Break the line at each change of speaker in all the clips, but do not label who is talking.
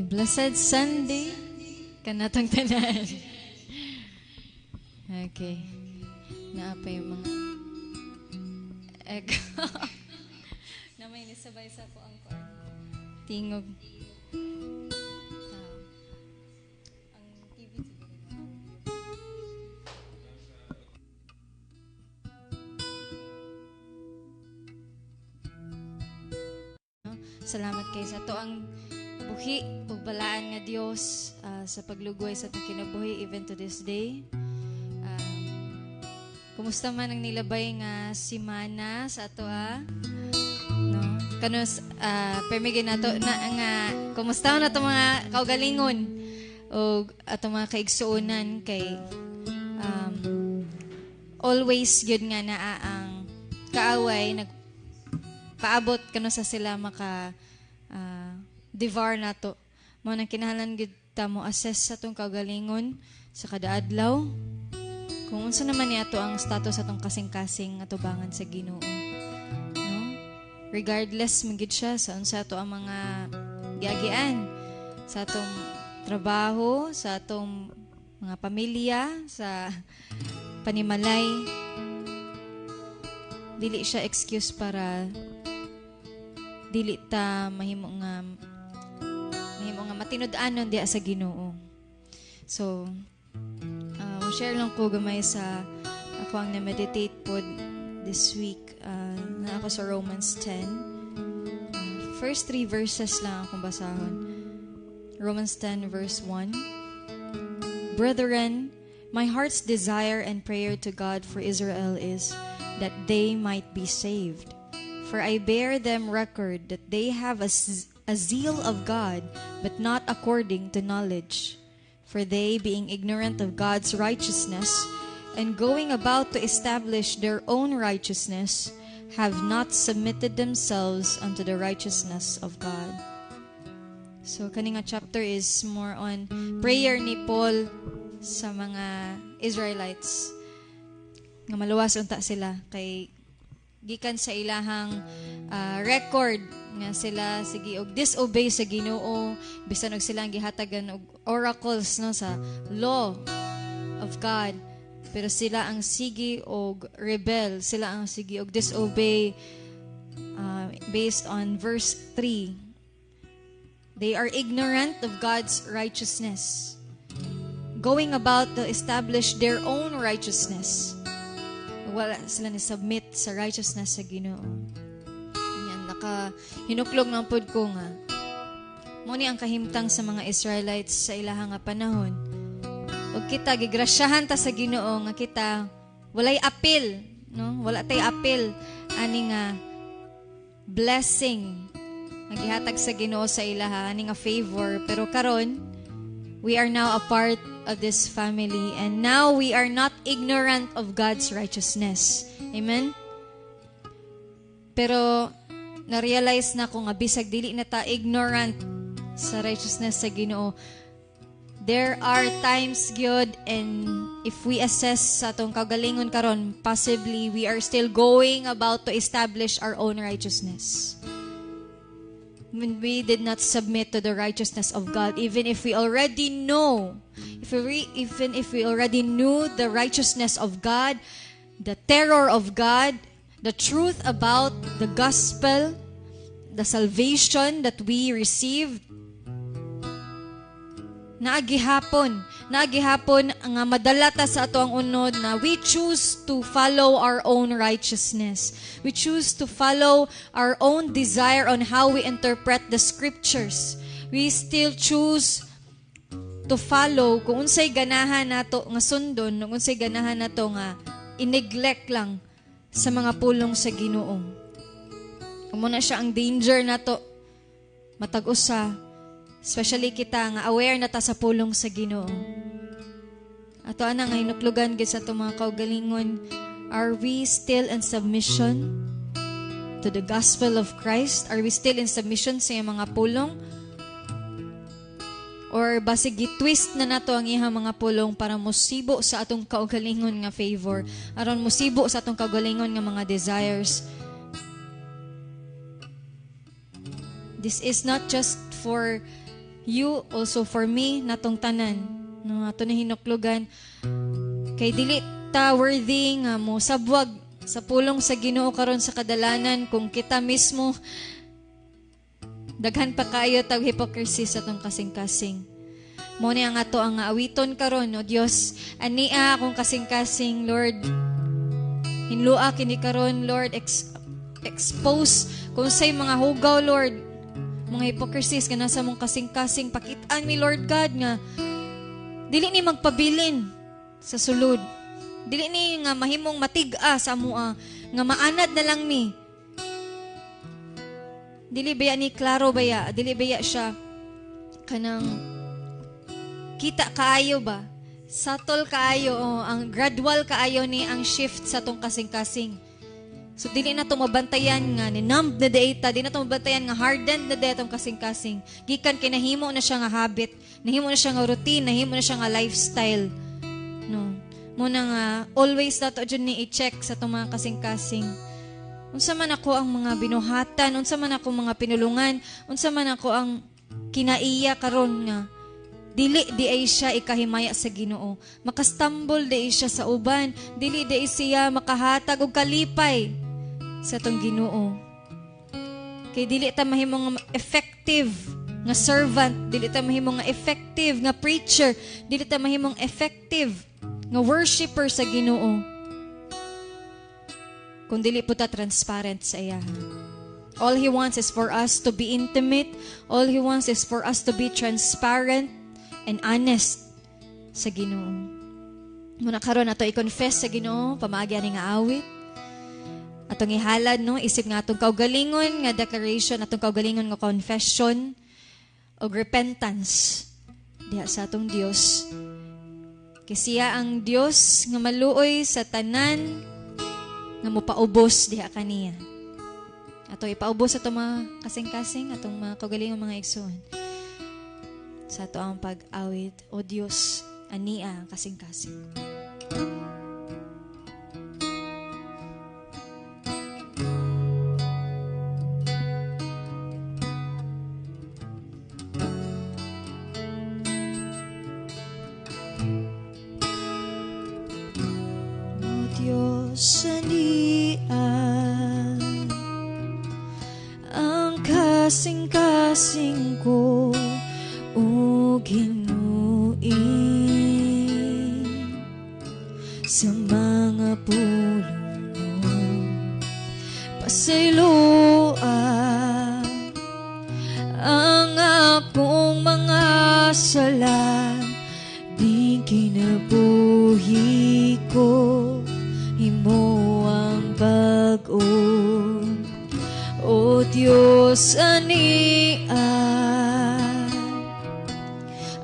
Blessed Sunday kanatong tanan. Okay. Naapa yung mga echo. Na may nisabay sa po ang tingog. Ang TV Salamat kay sa to ang buhi ug balaan nga Dios sa paglugoy sa atong kinabuhi even to this day. Kumusta man ang nilabay nga simana sa ato no? Kanus permigay nato na nga kumusta na to mga kaugalingon o ato mga kaigsuonan kay always gyud nga naa ang kaaway nagpaabot kano sa sila maka devour nato. Mo nang kinahanglan gid ta mo assess sa atong kaugalingon sa kada adlaw. Kung unsa naman niyato ang status atong kasing-kasing atubangan sa Ginoo. No? Regardless magid siya sa unsa ato ang mga giagian sa atong trabaho, sa atong mga pamilya, sa panimalay. Dili siya excuse para dili ta mahimo nga matinud-anon diya sa Ginoo. So, share lang ko gamay sa ako ang na-meditate po this week na ako sa Romans 10. First 3 verses lang akong basahon. Romans 10 verse 1. Brethren, my heart's desire and prayer to God for Israel is that they might be saved. For I bear them record that they have a zeal of God, but not according to knowledge. For they, being ignorant of God's righteousness, and going about to establish their own righteousness, have not submitted themselves unto the righteousness of God. So, kaninga chapter is more on prayer ni Paul sa mga Israelites. Nga maluwas unta sila kay gikan sa ilahang record nga sila sige og disobey sa Ginoo bisan og silang gihatagan og oracles no sa law of God, pero sila ang sige og rebel, sila ang sige og disobey based on verse 3. They are ignorant of God's righteousness, going about to establish their own righteousness. Wala sila ni submit sa righteousness sa Ginoo. Yan, hinuklog ng pod ko nga. Muni ang kahimtang sa mga Israelites sa ilahang nga panahon. Ug kita gigrasyahan ta sa Ginoo nga kita walay apil, no? Wala tay apil ani nga blessing nga gihatag sa Ginoo sa ilaha ani nga favor, pero karon we are now a part of this family, and now we are not ignorant of God's righteousness. Amen? Pero na-realize na ko nga bisag dili na ta ignorant sa righteousness sa Ginoo, there are times gyud, and if we assess sa atong kagalingon karon, possibly we are still going about to establish our own righteousness. When we did not submit to the righteousness of God, even if we already know, even if we already knew the righteousness of God, the terror of God, the truth about the gospel, the salvation that we received, naagihapon nga madala ta sa ato ang unod na we choose to follow our own righteousness. We choose to follow our own desire on how we interpret the scriptures. We still choose to follow kung unsay ganahan nato nga sundon, kung unsay ganahan nato nga i-neglect lang sa mga pulong sa Ginoo. Amo na siya ang danger nato matag usa, especially kita nga aware na ta sa pulong sa Ginoo. Ato ana nga hinuklugan gid sa ato mga kaugalingon, are we still in submission to the gospel of Christ? Are we still in submission sa mga pulong? Or basig gi-twist na nato ang ihang mga pulong para mosibo sa atong kaugalingon nga favor, aron mosibo sa atong kaugalingon nga mga desires. This is not just for you also for me natong tanan no ato na hinuklogan kay dili ta worthy nga mo sabwag sa pulong sa Ginoo karon sa kadalanan kung kita mismo daghan pa kayo tag hypocrisy sa tong kasing-kasing. Mo ni ang ato ang awiton karon o Dios ania akong kasing-kasing Lord. Hinlua kini karon Lord expose kung say mga hugaw Lord mga hypocrisies kana sa mong kasing-kasing pakit-an mi Lord God nga dili ni magpabilin sa sulod. Dili ni nga mahimong matig-a sa amoa nga maanad na lang mi. Dili baya ni klaro baya, dili baya siya kanang kita kaayo ba? Subtle kaayo ang gradual kaayo ni ang shift sa tong kasing-kasing. So dili na to mabantayan nga ni numb na data, di na to mabantayan nga hardened na data tong kasing-kasing. Gikan kay nahimo na siya nga habit, nahimo na siya nga routine, nahimo na siya nga lifestyle. No. Muna nga, always dato dyan ni i-check sa itong mga kasing-kasing. Unsa man ako ang mga binuhatan, unsa man ako mga pinulungan, unsa man ako ang kinaiya karon nga, dili di ay siya ikahimaya sa Ginoo. Makastumble di ay siya sa uban, dili di ay siya makahatag og kalipay sa itong Ginoo. Kay dili ta mahimong effective nga servant, dili ta mahimong nga effective nga preacher, dili ta mahimong effective nga worshiper sa Ginoo kung dili po ta transparent sa iya. All He wants is for us to be intimate. All He wants is for us to be transparent and honest sa Ginoo. Muna karon ato i-confess sa Ginoo pamaagi ani nga awit. Atong ihalad no isip nga atong kaugalingon nga declaration, atong kaugalingon nga confession og repentance diha sa atong Dios. Kasi siya ang Diyos nga maluoy sa tanan nga mopaubos diha kaniya. Ato ipaubos sa mga kasing-kasing atong mga kaugalingong mga igsoon. Sa ato ang pag-awit, O Diyos, ania kasing-kasing.
Sanian ang kasing-kasing ko o ginuin sa mga pulong mo pasayloan ang akong mga sala di kinabuhi ko Himo ang bag-o O Diyos anian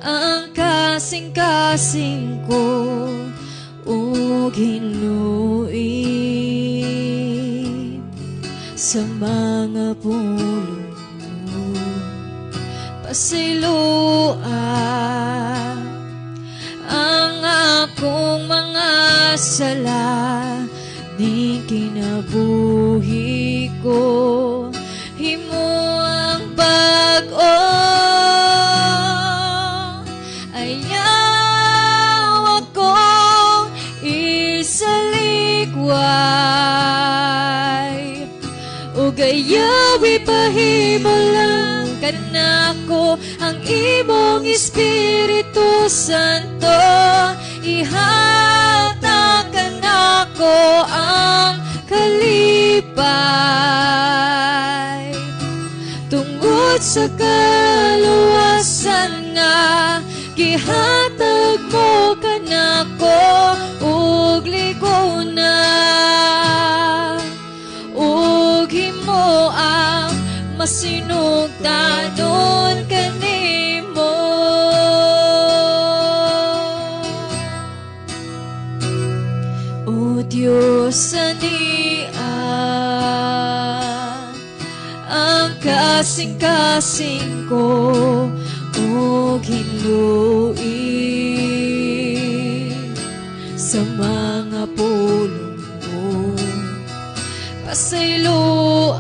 ang kasing-kasing ko o ginuin sa mga pulong mo pasiluan ang akong mga sala di kinabuhi ko himo ang bag-o ayaw akong isalikway ug ayaw ipahimo lang kanako ang imong Espiritu Santo ihatagan ako ang kalipay tungod sa kaluwasan nga gihatag mo kanako ug ligunan ug himo ang masinugdanon kanimo O Diyos anian ang kasing-kasing ko o ginuin sa mga pulong mo pasayloan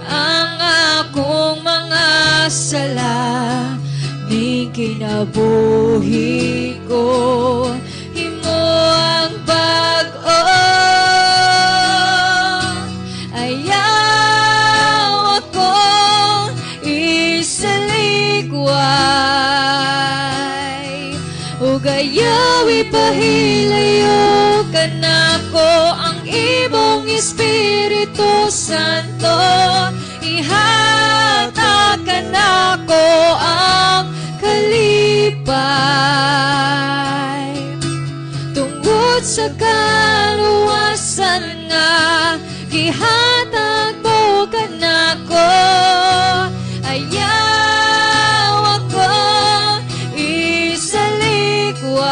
ang akong mga sala ning kinabuhi ko. Himo ang bag-o, ayaw akong isaligway, ug ayaw ipahilayo kanako ang imong Espiritu Santo. Ihatag kanako ang kalipay tungod sa kaluwasan nga gihatag mo kanako. Ayaw ako isaligway,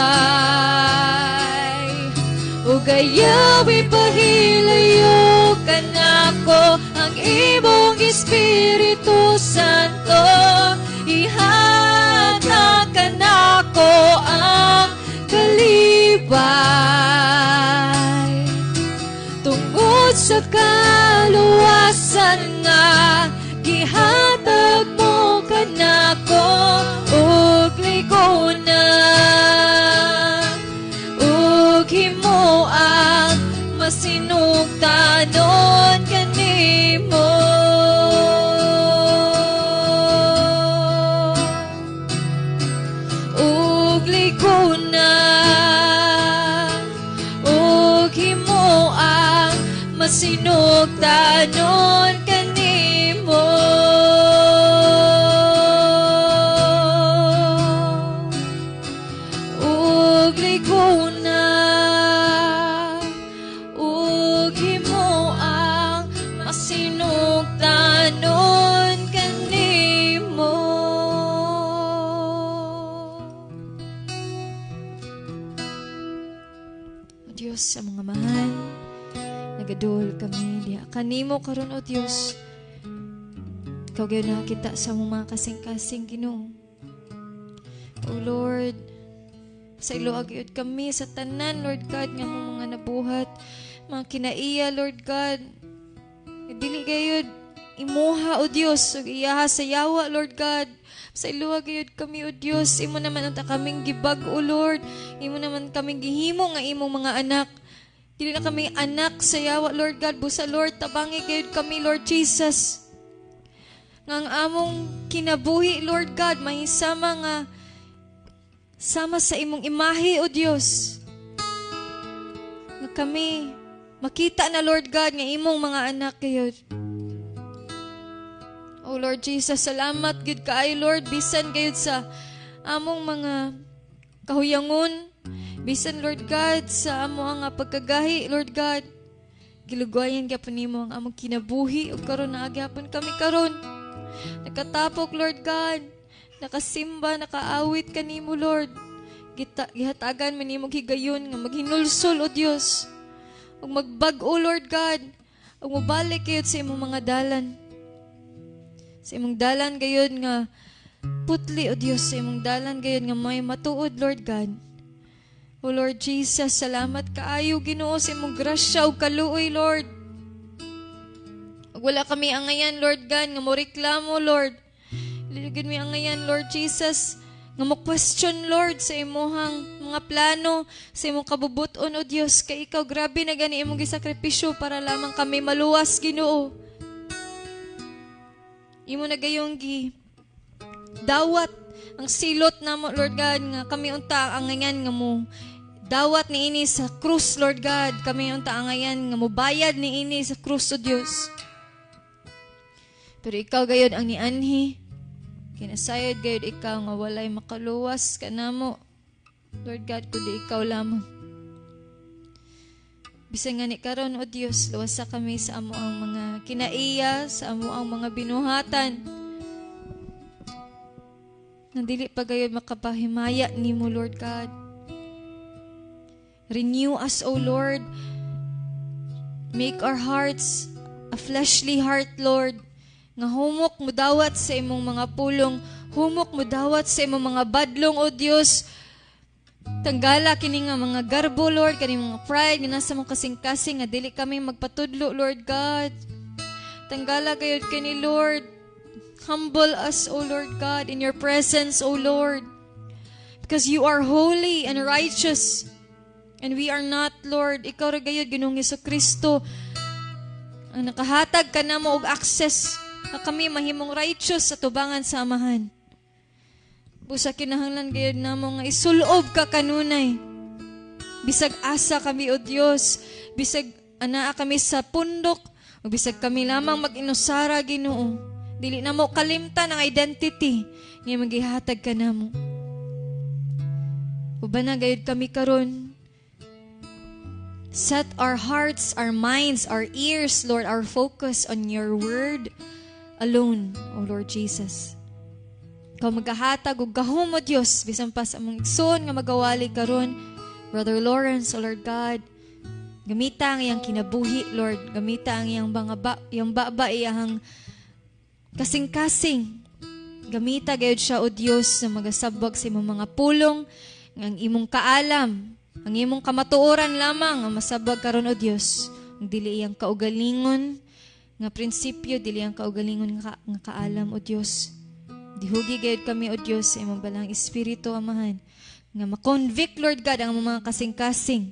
ug ayaw ipahilayo kanako ang imong Espiritu Santo. Ihatag kanako ang kalipay tungod sa kaluwasan nga gihatag mo kanako. Ug ligunan, ug himo ang masinugtanon kanimo. Ug ligunan, ug himo ang masinugtanon kanimo. Ug ligunan, ug himo ang masinugtanon kanimo. O Diyos, sa mga mahal, nagadol kami diha kanimo karon, o Diyos. Ikaw gyud nakita sa mga kasing-kasing, Ginoo. O Lord, sa iluag gyud kami sa tanan, Lord God, nga mga nabuhat, mga kinaiya, Lord God. Dili gayud imuha, o Diyos, ug iyaha sa yawa, Lord God. Sa iluag gyud kami, o Diyos, imo naman unta kaming gibag-o, Lord. Imo naman kaming gihimo nga imong mga anak. Dili na kami anak sa yawa, Lord God. Busa, Lord, tabangi gayud kami, Lord Jesus. Nga ang among kinabuhi, Lord God, mahisama nga sama sa imong imahe, o Diyos. Nga kami makita na, Lord God, nga imong mga anak gayud. O Lord Jesus, salamat gud kaayo, Lord, bisan gayud sa among mga kahuyangon, bisan, Lord God, sa amo nga pagkagahi, Lord God. Gilugwayan gyapon nimo ang among kinabuhi, ug karon na agyapon kami karon. Nakatapok, Lord God. Nakasimba, nakaawit kanimo, Lord. Gihatagan man nimo higayon nga maghinulsol, o Dios. Ug magbag-o, Lord God. Ug mobalik gayud sa imong mga dalan. Sa imong dalan gayud nga putli, o Dios. Sa imong dalan gayud nga may matuod, Lord God. O Lord Jesus, salamat kaayo, Ginoo, sa imong grasya ug kaluoy, Lord. Ug wala kami angayan, Lord God, nga mo reklamo, Lord. Liligid mi angayan, Lord Jesus, nga mo question, Lord, sa imuhang mga plano, sa imong kabubuton, o Dios. Kay ikaw, grabe na gani imong gisakripisyo para lamang kami maluwas, Ginoo. Imo na gayong dawat ang silot namo, Lord God, nga kami unta angayan nga mo dawat ni ini sa krus, Lord God. Kami unta angayan nga mo bayad ni ini sa krus, o Dios. Pero ikaw gayod ang nianhi. Kinasayod gayod ikaw nga walay makaluwas kanamo, Lord God, kundi ikaw lamang. Bisan nga ni karon, o Dios, luwasa kami sa amo ang mga kinaiya, sa amo ang mga binuhatan. Nandili pa gayod makapahimaya nimo, Lord God. Renew us, O Lord. Make our hearts a fleshly heart, Lord. Nga humok mo dawat sa imong mga pulong, humok mo dawat sa imong mga badlong, O Dios. Tanggala kini nga mga garbo, Lord, kani mga pride nga nasa mong kasing-kasing nga dili kami magpatudlo, Lord God. Tanggala gayud kini, Lord. Humble us, O Lord God, in your presence, O Lord. Because you are holy and righteous. And we are not, Lord. Ikaw ra gayud, Ginoong Jesucristo, ang nakahatag ka na mo og access na kami mahimong righteous sa tubangan sa Amahan. Busa kinahanglan gayud namo nga isulob ka kanunay. Bisag asa kami, O Dios. Bisag anaa kami sa pundok. O bisag kami lamang mag-inusara, Ginoo. Dili na mo kalimtan ang identity nga magihatag ka namo. Uban na gayud kami karon. Set our hearts, our minds, our ears, Lord, our focus on your word alone, O Lord Jesus. Ikaw magahatag og gahom, O Dios, bisan pa sa among igsoon nga magawali karon. Brother Lawrence, O Lord God, gamita ang iyang kinabuhi, Lord. Gamita ang iyang iyang baba, iyang kasing-kasing. Gamita gayud siya, O Dios, na magasabwag sa imong mga pulong, ang imong kaalam, ang imong kamatuoran lamang ang masabwag karon, O Dios. Ang dili iyang kaugalingon nga prinsipyo, dili iyang kaugalingon nga kaalam, O Dios. Dihugi gayud kami, O Dios, sa imong balang espiritu, Amahan, nga ma-convict, Lord God, ang mga kasing-kasing.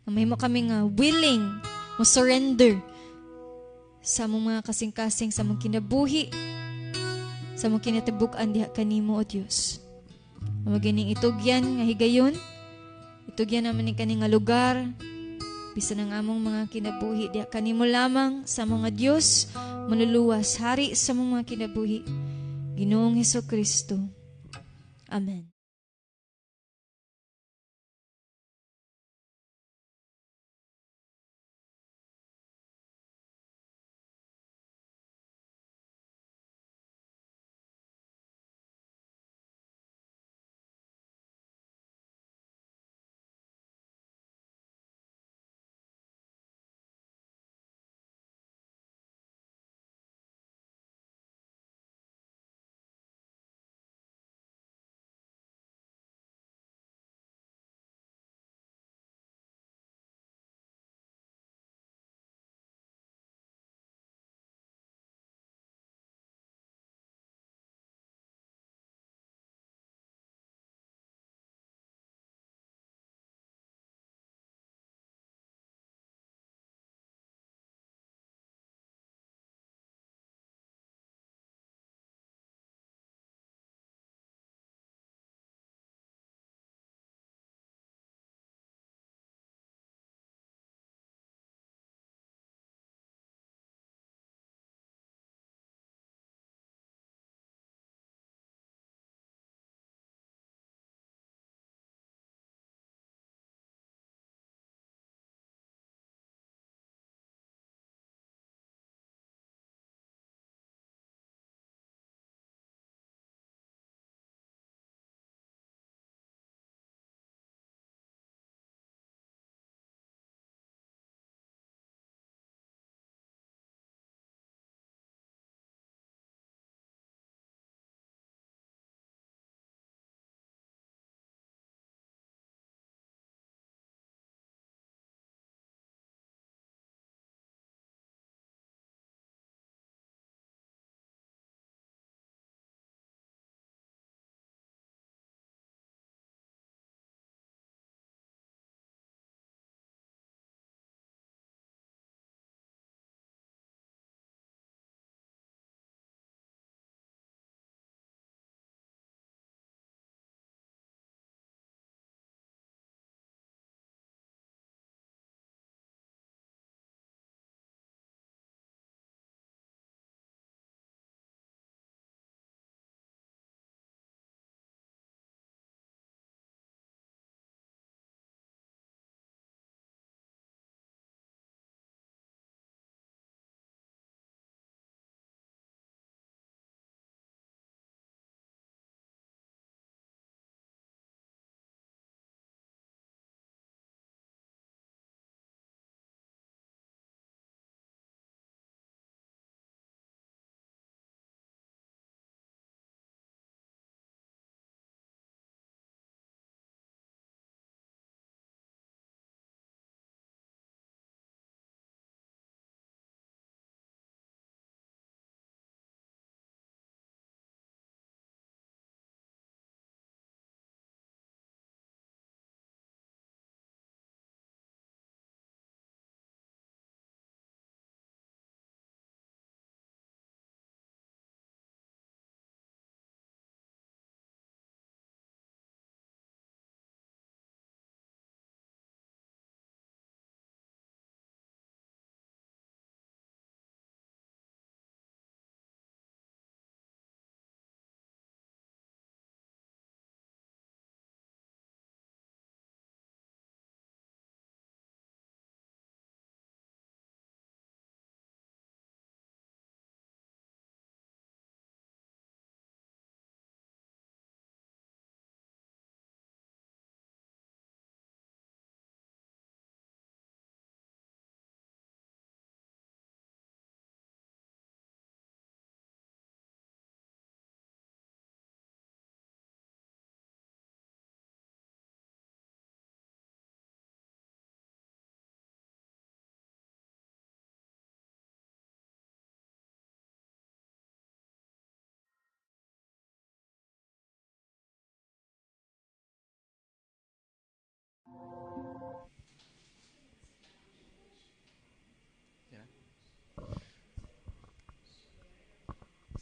Nga mahimo kami nga willing mo surrender sa mga kasing-kasing, sa mga kinabuhi, sa mga kinatibuk-an diha kanimo, O Dios. Maganing itugyan nga higayon, itugyan naman ni kani nga lugar, bisan ang among mga kinabuhi diha kanimo lamang, sa mga Dios manluluwas, hari sa mga kinabuhi, Ginoong Hesukristo. Amen.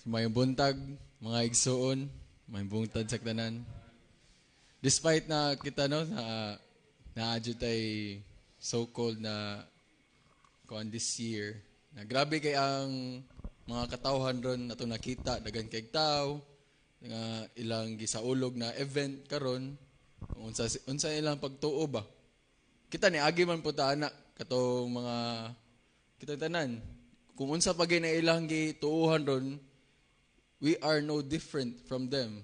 May buntag, mga igsoon, may buntag sa tanan. Despite na kita no na tay so-called na kuan this year, na grabe kay ang mga katawhan ron ato nakita dagan kay tao nga ilang gisaulog na event karon unsa ilang pagtuo ba. Kita ni agi man puta ana katong mga kita tanan kung unsa pa na ilang gituuhan ron, we are no different from them.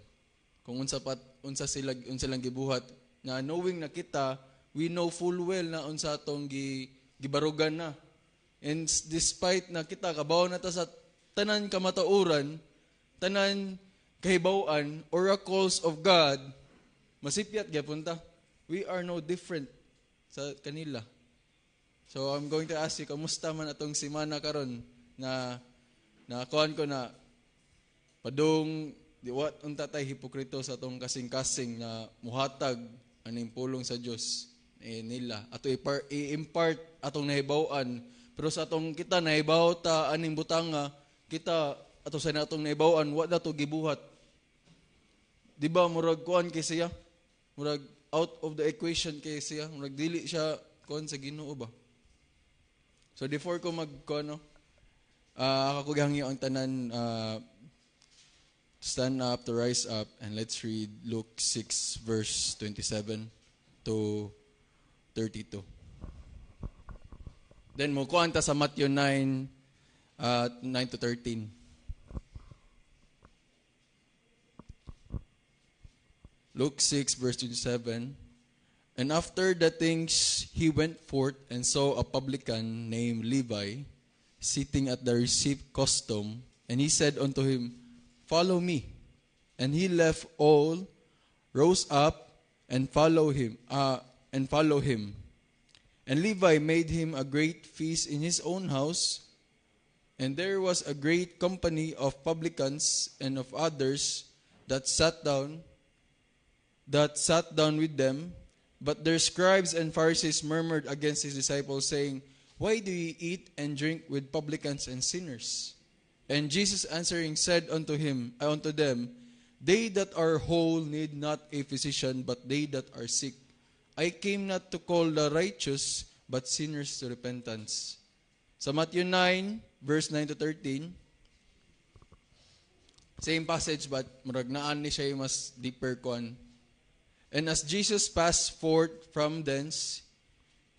Kung unsa silang gibuhat na knowing na kita, we know full well na unsa atong gibarugan na. And despite na kita kabaw na ta sa tanan kamatauran, tanan kahibaw-an, oracles of God, masipyat gyapon ta. We are no different sa kanila. So I'm going to ask you, kamusta man atong simana karon na kuan ko na padung diwat unta tay hipokrito sa atong kasing-kasing na muhatag aning pulong sa Dios nila ato i-impart atong nahibaw-an, pero sa atong kita nahibaw ta aning butanga kita ato sa natong nahibaw-an wa na to gibuhat. Di ba murag kuan kay siya, murag out of the equation kay siya, murag dili siya kuan sa Ginoo ba. So before ko magkuno, ako gihangyo ang tanan, stand up to rise up, and let's read Luke 6 verse 27 to 32. Then mo kuan ta sa Matthew 9 9 to 13. Luke 6 verse 27. And after the things he went forth and saw a publican named Levi sitting at the receipt custom, and he said unto him, Follow me. And he left all, rose up, and followed him. And Levi made him a great feast in his own house, and there was a great company of publicans and of others that sat down with them. But their scribes and Pharisees murmured against his disciples, saying, Why do ye eat and drink with publicans and sinners? And Jesus answering said unto them, They that are whole need not a physician, but they that are sick. I came not to call the righteous, but sinners to repentance. Sa Matthew 9, verse 9 to 13, same passage, but muragnaan ni siya mas deeper kuan. And as Jesus passed forth from thence,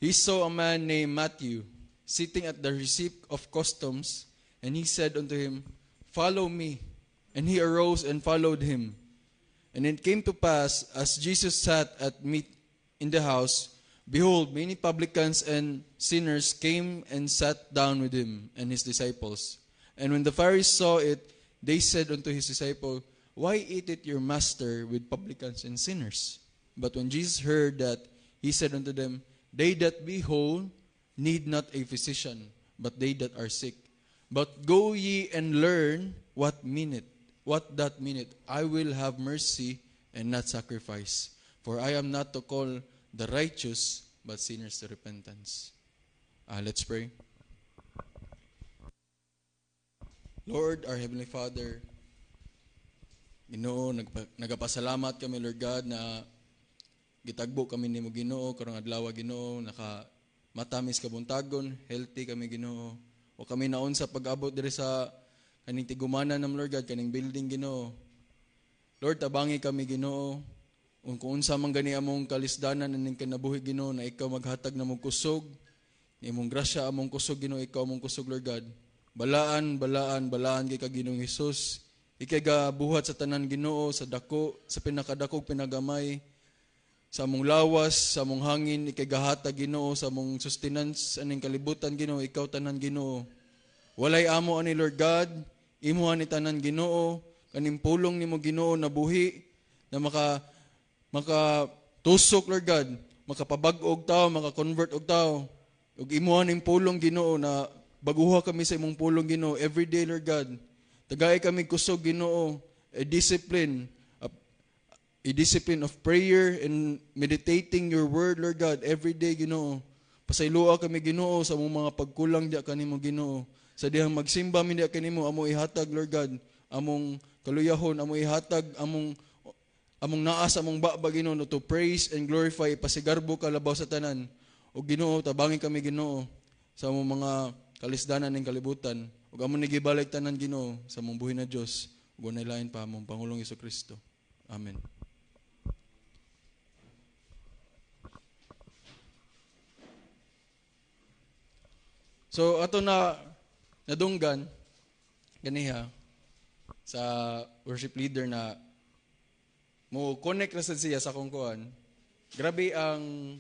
he saw a man named Matthew sitting at the receipt of customs, and he said unto him, Follow me. And he arose and followed him. And it came to pass, as Jesus sat at meat in the house, behold, many publicans and sinners came and sat down with him and his disciples. And when the Pharisees saw it, they said unto his disciples, Why eateth your master with publicans and sinners? But when Jesus heard that, he said unto them, They that be whole need not a physician, but they that are sick. But go ye and learn what that meaneth. I will have mercy and not sacrifice. For I am not to call the righteous, but sinners to repentance. Let's pray. Lord, our Heavenly Father, Ginoo, nagapasalamat kami, Lord God, na gitagbo kami nimo Ginoo karong adlaw Ginoo, naka matamis kabuntagon, healthy kami Ginoo. O kami naon sa pag-abot diri sa kaning tigumanan nam Lord God, kaning building Ginoo. Lord, tabangi kami Ginoo. Kung unsa man gani among kalisdanan ning kinabuhi Ginoo, na ikaw maghatag na mong kusog, ni imong grasya among kusog Ginoo, ikaw among kusog Lord God. Balaan kay ka Ginoong Hesus. Ikay gabuhat sa tanan Ginoo, sa dako, sa pinakadakog pinagamay, sa among lawas, sa among hangin, ikay gahatag Ginoo, sa among sustenance aning kalibutan Ginoo, ikaw tanan Ginoo. Walay amo ani Lord God, imuha ni tanan Ginoo, kaning pulong nimo Ginoo na buhi na maka tusok Lord God, makapabag-og tao, maka-convert og tao. Ug imuha ning pulong Ginoo na baguha kami sa imong pulong Ginoo every day Lord God. Tagay kami kusog Ginoo, a discipline of prayer and meditating your word Lord God every day Ginoo. Pasayloa kami Ginoo sa among mga pagkulang diha kanimo Ginoo. Sa dihang magsimba mi diha kanimo amo ihatag Lord God among kaluyahon, among ihatag, among naa sa among baba Ginoo to praise and glorify, pasigarbo kalabaw sa tanan. O Ginoo, tabangin kami Ginoo sa among mga kalisdanan ning kalibutan. Ug among nigibalik tanan Ginoo sa among buhi na Dios. Ug lain pa among Pangulong Hesukristo. Amen. So ato na nadunggan ganiha sa worship leader na mo connect ra sad siya sa akong kuan. Grabe ang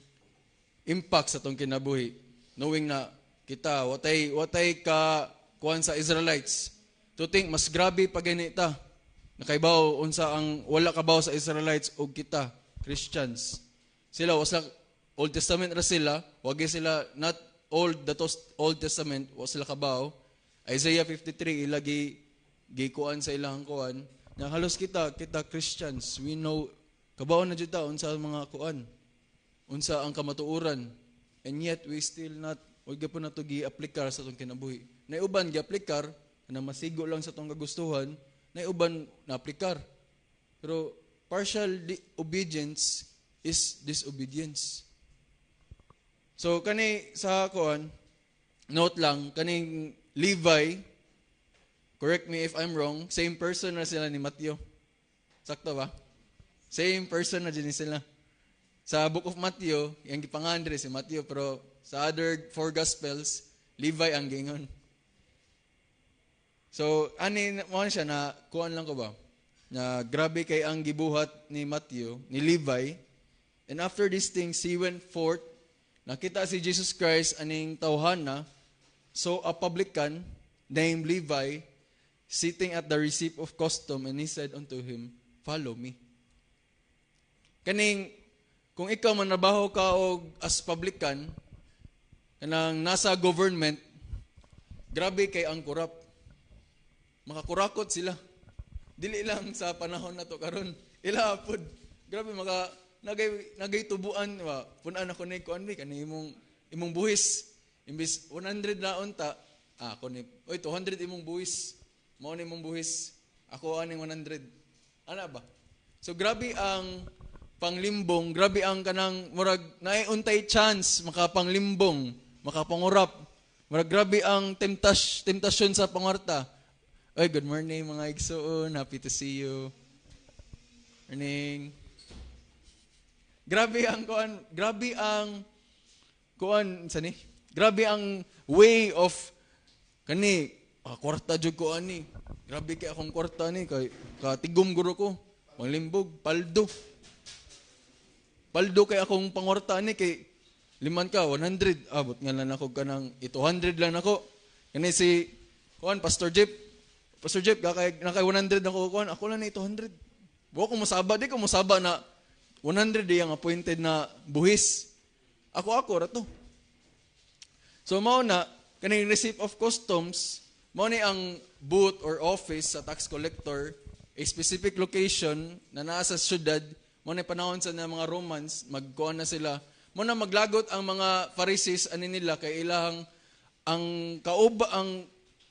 impact sa tong kinabuhi knowing na kita watay ka kuan sa Israelites. To think mas grabe pa ganita. Nakaibaw unsa ang wala kabaw sa Israelites ug kita Christians. Sila wasa Old Testament ra sila, wagi sila not Old Testament, wa sila kabaw. Isaiah 53 ilagi gikuan sa ilang kuan. Na halos kita Christians, we know kabaw na jud ta unsa mga kuan. Unsa ang kamatuoran. And yet we still not wag gyapon nato gi-aplikar sa atong kinabuhi. Nay uban gi-aplikar na masigo lang sa atong kagustuhan, nay uban na aplikar. Pero partial obedience is disobedience. So kani sa kuan note lang kaning Levi, correct me if I'm wrong, same person na sila ni Matthew. Sakto ba? Same person na din sila. Sa Book of Matthew, yung gipangandre si Matthew, pero sa other 4 Gospels, Levi ang gingon. So, ani mo siya na kuan lang ko ba? Na grabe kay ang gibuhat ni Matthew, ni Levi. And after these things, he went forth. Nakita si Jesus Christ aning tawhana. So a publican named Levi sitting at the receipt of custom, and he said unto him, "Follow me." Kaning kung ikaw manabaho ka og as publican kanang nasa government, grabe kay ang korap. Makakurakot sila. Dili lang sa panahon nato karon. Ila pud grabe nagay tubuan wa punan ako ni kuan bi kani imong buhis imbis 100 na unta ako ni 200 imong buhis mao ni imong buhis ako aning 100 ana ba. So grabe ang panglimbong, grabe ang kanang murag naay untay chance makapanglimbong, makapangurap. Murag grabe ang temptasyon sa pangwarta. Oy, good morning mga igsoon, happy to see you. Morning. Grabe ang way of kani kwarta jud ko ani. Grabe kay akong kwarta ni kay katigom guro ko. Manglimbog, paldo kay akong pangwarta ni kay liman ka 100 abot nga lang ako kanang 200 lang ako. Kani si Pastor Jeep nakay 100 ako kuan ako lang ni 200. Wa ko musaba na 100 di ang appointed na buhis. Ako ra to. So mao na kaning receipt of customs, mao ni ang booth or office sa tax collector, a specific location na naa sa syudad. Mao ni panahon sa mga Romans, magkuan na sila. Mao na maglagot ang mga Pharisees ani nila kay ilang ang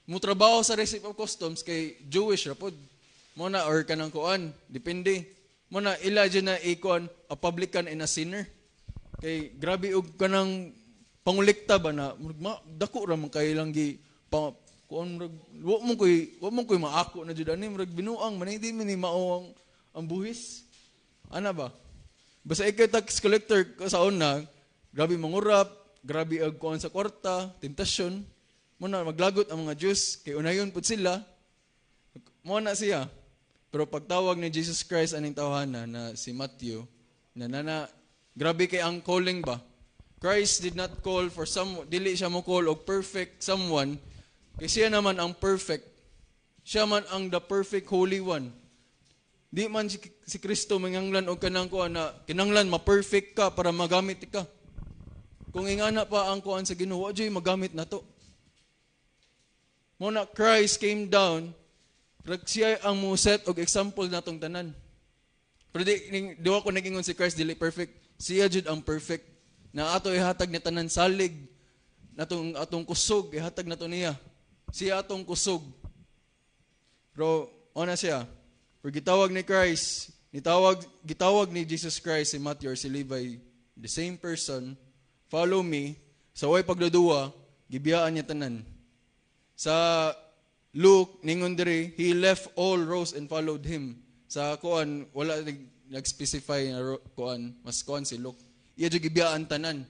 mutrabaho sa receipt of customs kay Jewish ra pod. Mao na or kanang kuan, depende. Muna ila dyan na ikon a publican and a sinner. Kay grabe og kanang pangulikta ba na dako ra man kay lang gi kuan wa mo koy maako na jud ani murag binuang man hindi man ni mao ang buhis. Ana ba? Basta ikay tax collector sa una, grabe mangurap, grabe og kuan sa kwarta, temptasyon. Muna maglagot ang mga Jews kay unayon pud sila. Mo na siya. Pero pagtawag ni Jesus Christ aning tawhana na si Matthew, na grabe kay ang calling ba? Christ did not call for dili siya mo call og perfect someone, kay siya naman ang perfect. Siya man ang the perfect holy one. Di man si Kristo manganglan og kanang kuan na kinanglan ma-perfect ka para magamit ka. Kung ingana pa ang kuan sa Ginoo, wa jud magamit nato. Mo na Christ came down. Siya ang mo set og example natong tanan. Pero di ko nagingon si Christ dili perfect. Siya jud ang perfect. Na ato ihatag ni tanan salig atong kusog ihatag nato niya. Siya atong kusog. Pero na siya. Pero gitawag ni Jesus Christ si Matthew or si Levi, the same person, follow me, sa way pagduduwa, gibiyaan niya tanan. Sa Luke, ningon diri, he left all rows and followed him. Sa kuan, wala nag-specify na kuan, mas kuan si Luke. Iya jud gibiyaan tanan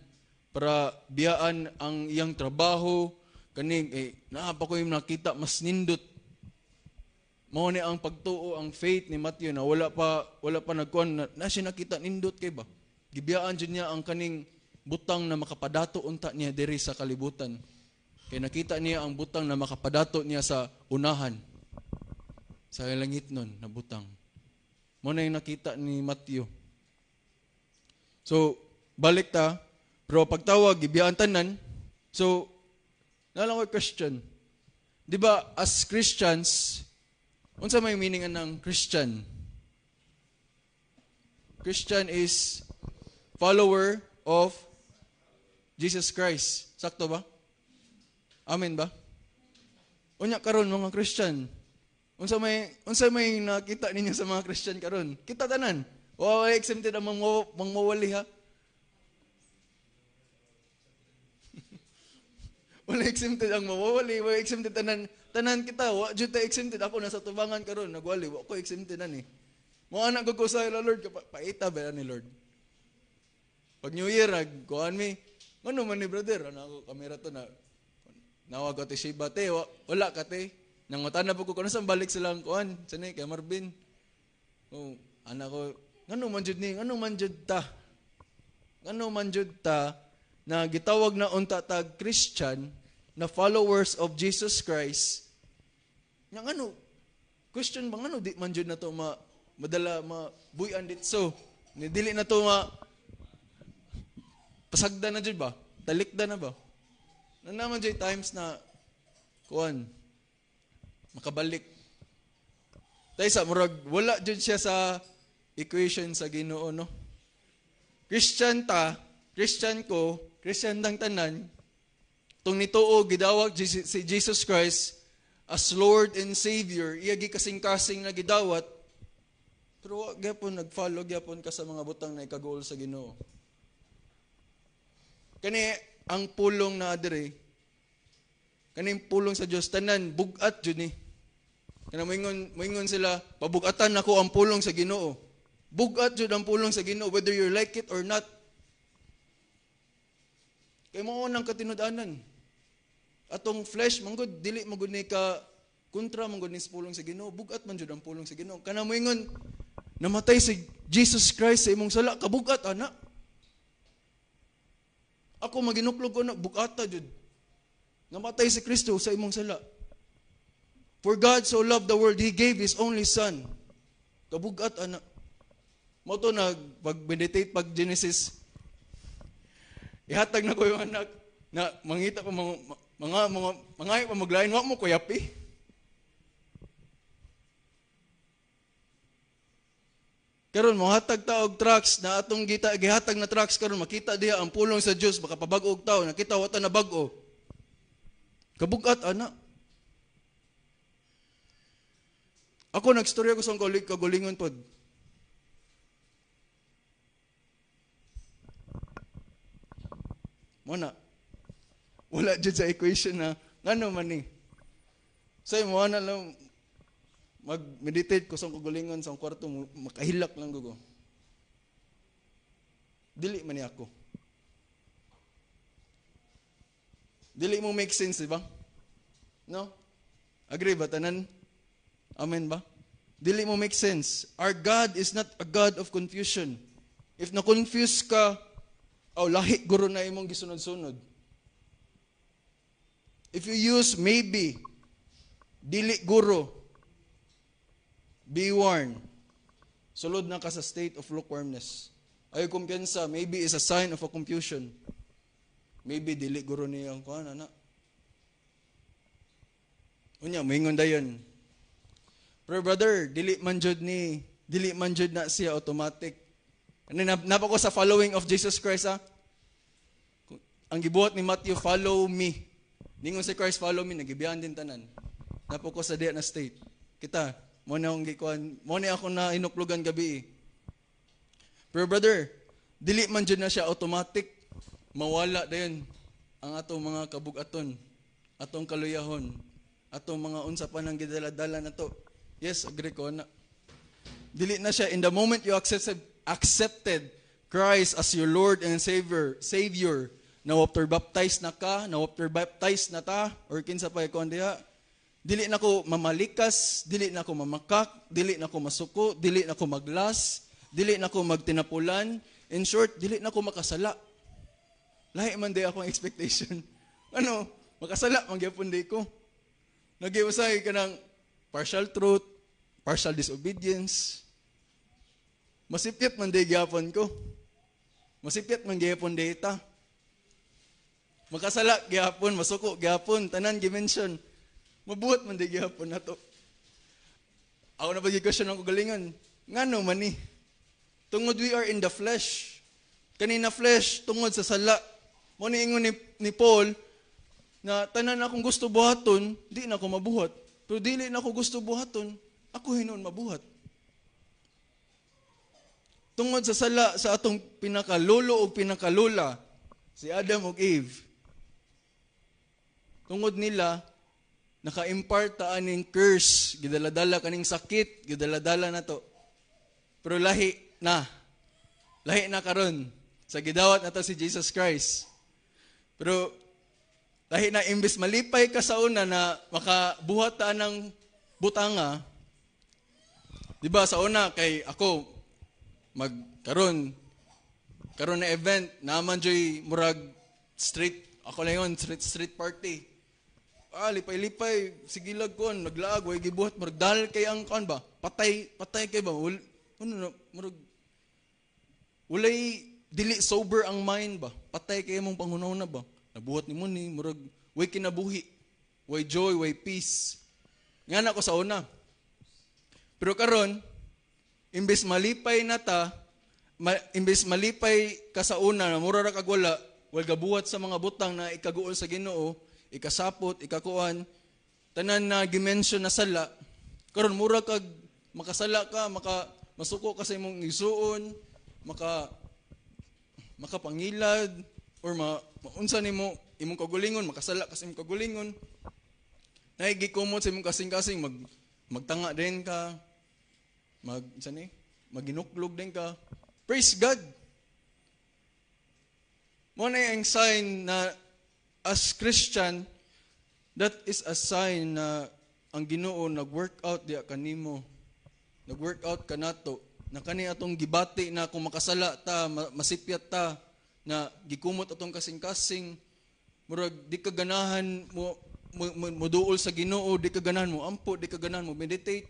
para biyaan ang iyang trabaho kaning naapa ko yung nakita mas nindot. Mao ni ang pagtuo, ang faith ni Matthew na wala pa nagkuan na siya nakita nindot kay ba. Gibiyaan jud niya ang kaning butang na makapadato unta niya diri sa kalibutan. Kay nakita niya ang butang na makapadato niya sa unahan. Sa langit nun na butang. Mao na yung nakita ni Matthew. So, balik ta, pero pagtawag gibiyaan tanan. So, nalang ko question. 'Di ba as Christians, unsa may meaning ng Christian? Christian is follower of Jesus Christ. Sakto ba? Amen ba? Unya karon mga Christian. Unsa may nakita ninyo sa mga Christian karon? Kita tanan. O exempted ang mangmawali ha. Wala exempted ang mawawali, wala exempted tanan kita. Wa jud ta exempted ako nasa tubangan karon, nagwali, wa ko exempted ani. Mo anak ko sa Lord, paita ba ni Lord? Pag New Year kuan mi, ano man ni brother, ana ko kamera to na nawag ko ti Shiba te, wala ka te. Nangutan na po ko kung saan balik silang kuan, sanay kay Marvin. Oh, anak ko, ano man jud ta na gitawag na unta tag Christian na followers of Jesus Christ. Yang Christian bang di man jud na to madala buyan dit so. Ni dili na to pasagda na jud ba? Talikda na ba? Na naman jud times na kuan makabalik. Tay sa murag wala jud siya sa equation sa Ginoo no. Christian ko, Christian dang tanan. Tung nituo gidawag si Jesus Christ as Lord and Savior. Iya gikasing-kasing na gidawat. Pero gyapon nagfollow gyapon ka sa mga butang na ikagol sa Ginoo. Kani ang pulong na adire. Kaning pulong sa Dios tanan bugat jud ni. Kana moingon sila, pabugatan nako ang pulong sa Ginoo. Bugat jud ang pulong sa Ginoo whether you like it or not. Kay mao nang katinud-anan. Atong flesh manggod dili magud ni ka kontra manggod ni pulong sa Ginoo. Bugat man jud ang pulong sa Ginoo. Kana moingon namatay si Jesus Christ sa imong sala, kabugat ana. Ako maginuklog ko na bugata jud. Namatay si Kristo sa imong sala. For God so loved the world, He gave His only Son. Kabugat ana. Mo to pag-meditate pag Genesis. Ihatag na ko yung anak na mangita pa mga pa maglain wa mo kuyapi. Karon mohatag ta og trucks na atong gihatag na trucks karon makita diha ang pulong sa Dios baka pabag-o og tawo nakita wa ta na bag-o. Kabugat ana. Ako nagstorya ko sa kagulingon pod. Muna, wala dyan sa equation na, ngano man ni. So, mo na lang, mag-meditate ko sa kagulingon sa kwarto, makahilak lang ko. Dili man ni ako. Dili mo make sense, di ba? No? Agree ba, tanan? Amen ba? Dili mo make sense. Our God is not a God of confusion. If na-confuse ka, lahi guro na imong gisunod-sunod. If you use maybe, dili guro, be warned. Sulod na ka sa state of lukewarmness. Ay kumpiyansa, maybe is a sign of a confusion. Maybe dili guro niya ang kuan ana. Unya moingon dayon. Pero brother, dili man jud na siya automatic. Ano napa ko sa following of Jesus Christ ha? Ang gibuhat ni Matthew, follow me. Ningon si Christ, follow me, nagibiyan din tanan. Napa ko sa diya na state. Kita, mo na akong gikuan, mo na ako na inuklugan gabi. Pero brother, dili man dyan na siya automatic, mawala dayon ang atong mga kabugaton, atong kaluyahon, atong mga unsa pa nang gidala-dala na to. Yes, agree ko na. Dili na siya, in the moment you accepted Christ as your Lord and Savior, na after baptized na ka, na after baptized na ta, or kinsa pa ikaw diha, dili na ko mamalikas, dili na ko mamakak, dili na ko masuko, dili na ko maglas, dili na ko magtinapulan. In short, dili na ko makasala. Lahi man di akong expectation. Makasala, magyapon di ko. Nagiusay ka ng partial truth, partial disobedience. Masipyat man di gyapon ko. Masipyat man gyapon di ta. Makasala gyapon, masuko gyapon, tanan gi-mention. Mabuhat man di gyapon nato. Ako na pag-question ang kagalingan. Ngano man ni? Tungod we are in the flesh. Kanina flesh, tungod sa sala. Mo niingon ni Paul, na tanan akong gusto buhaton, di na ako mabuhat. Pero dili na ako gusto buhaton, ako hinon mabuhat. Tungod sa sala sa atong pinakalolo o pinakalula, si Adam ug Eve, tungod nila, naka-impart ta aning curse, gidaladala kaning sakit, gidaladala na to. Pero lahi na karon sa gidawat nato si Jesus Christ. Pero lahi na, imbes malipay ka sa una na makabuhat ta ng butanga, di ba sa una kay ako karon na event naman joy murag street, ako lang yun, street party. Lipay-lipay, sigilag ko, naglaag, way gibuhat, murag dahil kay ang kan ba? Patay kay ba? Murag, walay dili sober ang mind ba? Patay kay mong pangunaw na ba? Nabuhat ni mo ni, murag, way kinabuhi, way joy, way peace. Nga na ko sa una. Pero karon, imbes malipay na ta, imbes malipay ka sa una, na mura ra kag wala, gabuhat sa mga butang na ikaguol sa Ginoo, ikasapot, ikakuan, tanan na gimension na sala, karon mura kag makasala ka, masuko ka sa imong isuon, makapangilad, or maunsa nimo imong kagulingon, makasala ka sa imong kagulingon, nahigikumot sa imong kasing-kasing, magtanga din ka, maginuklog din ka. Praise God! Mo na yung sign na as Christian, that is a sign na ang Ginoo nag-workout diya kanimo. Nag-workout ka nato. Na kani atong gibati na kung makasala ta, masipyat ta, na gikumot atong kasing-kasing, murag di ka ganahan mo duol sa Ginoo, di ka ganahan mo ampo, di ka ganahan mo meditate.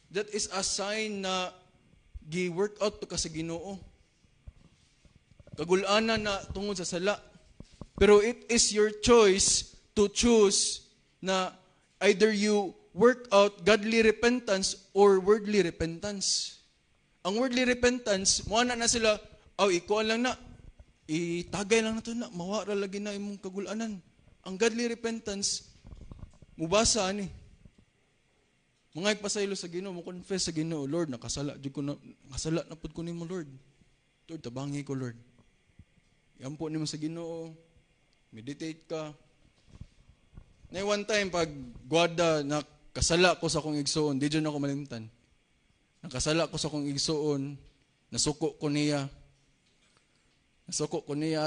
That is a sign na gi-workout to ka sa Ginoo. Kagulanan na tungod sa sala. Pero it is your choice to choose na either you work out godly repentance or worldly repentance. Ang worldly repentance, muana na sila, ikuan lang na, itagay lang na ito na, mawara lagi na imong kagulanan. Ang godly repentance, mubasa ani. Mga ipasaylo sa Ginoo, mo confess sa Ginoo, Lord, nakasala na pud ko nimo, Lord. Lord, tabangi ko, Lord. Iampo nimo sa Ginoo. Meditate ka. Na one time, pag gwada, nakasala ko sa akong igsoon, di dyan ako malimtan. Nakasala ko sa akong igsoon, nasuko ko niya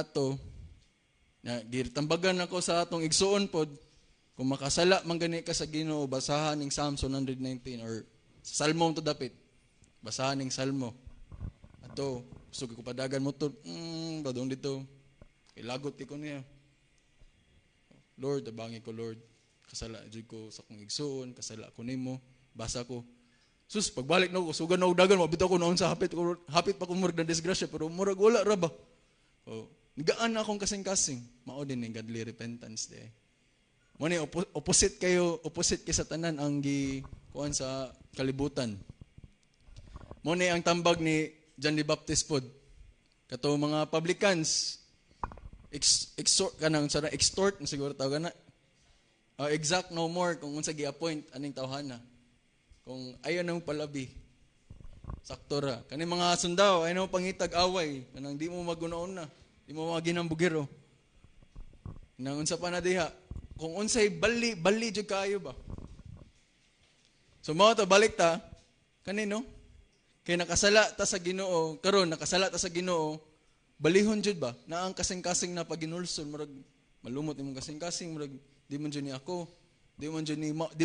ato, gitambagan ako sa atong igsoon pod, kung makasala, manggani ka sa Ginoo, basahan ng Psalm 119, or sa Salmo to dapit, basahan ng Salmo. Ato, gusto ko padagan mo to, badong dito, ilagot ko niya. Lord, abangi ko, Lord. Kasala dyan ko sa kong igsoon, kasala ko nimo, basa ko. Sus, pagbalik na ko, sugan na ko dagan, mabitaw ko noon sa hapit pa ko murag na disgrasya, pero murag wala ra ba? Nigaan na akong kasing-kasing. Mao din yung godly repentance de. Muna opposite kay sa tanan ang kuan sa kalibutan. Muna ang tambag ni John the Baptist pod. Kato mga publicans, extort siguro tawag na. Exact no more kung unsa gi-appoint aning tawhana. Kung ayaw nang palabi, sakto ra. Kani mga sundao, ayaw nang pangitag away, kanang di mo magunaon na, di mo maginambugiro. Nang unsa pa na diha, kung unsay bali jud kaayo ba? So mao to balik ta kanino? Kay nakasala ta sa Ginoo, karon nakasala ta sa Ginoo, balihon jud ba? Na ang kasing-kasing na paginulson murag malumot imong kasing-kasing murag di man jud ni ako, di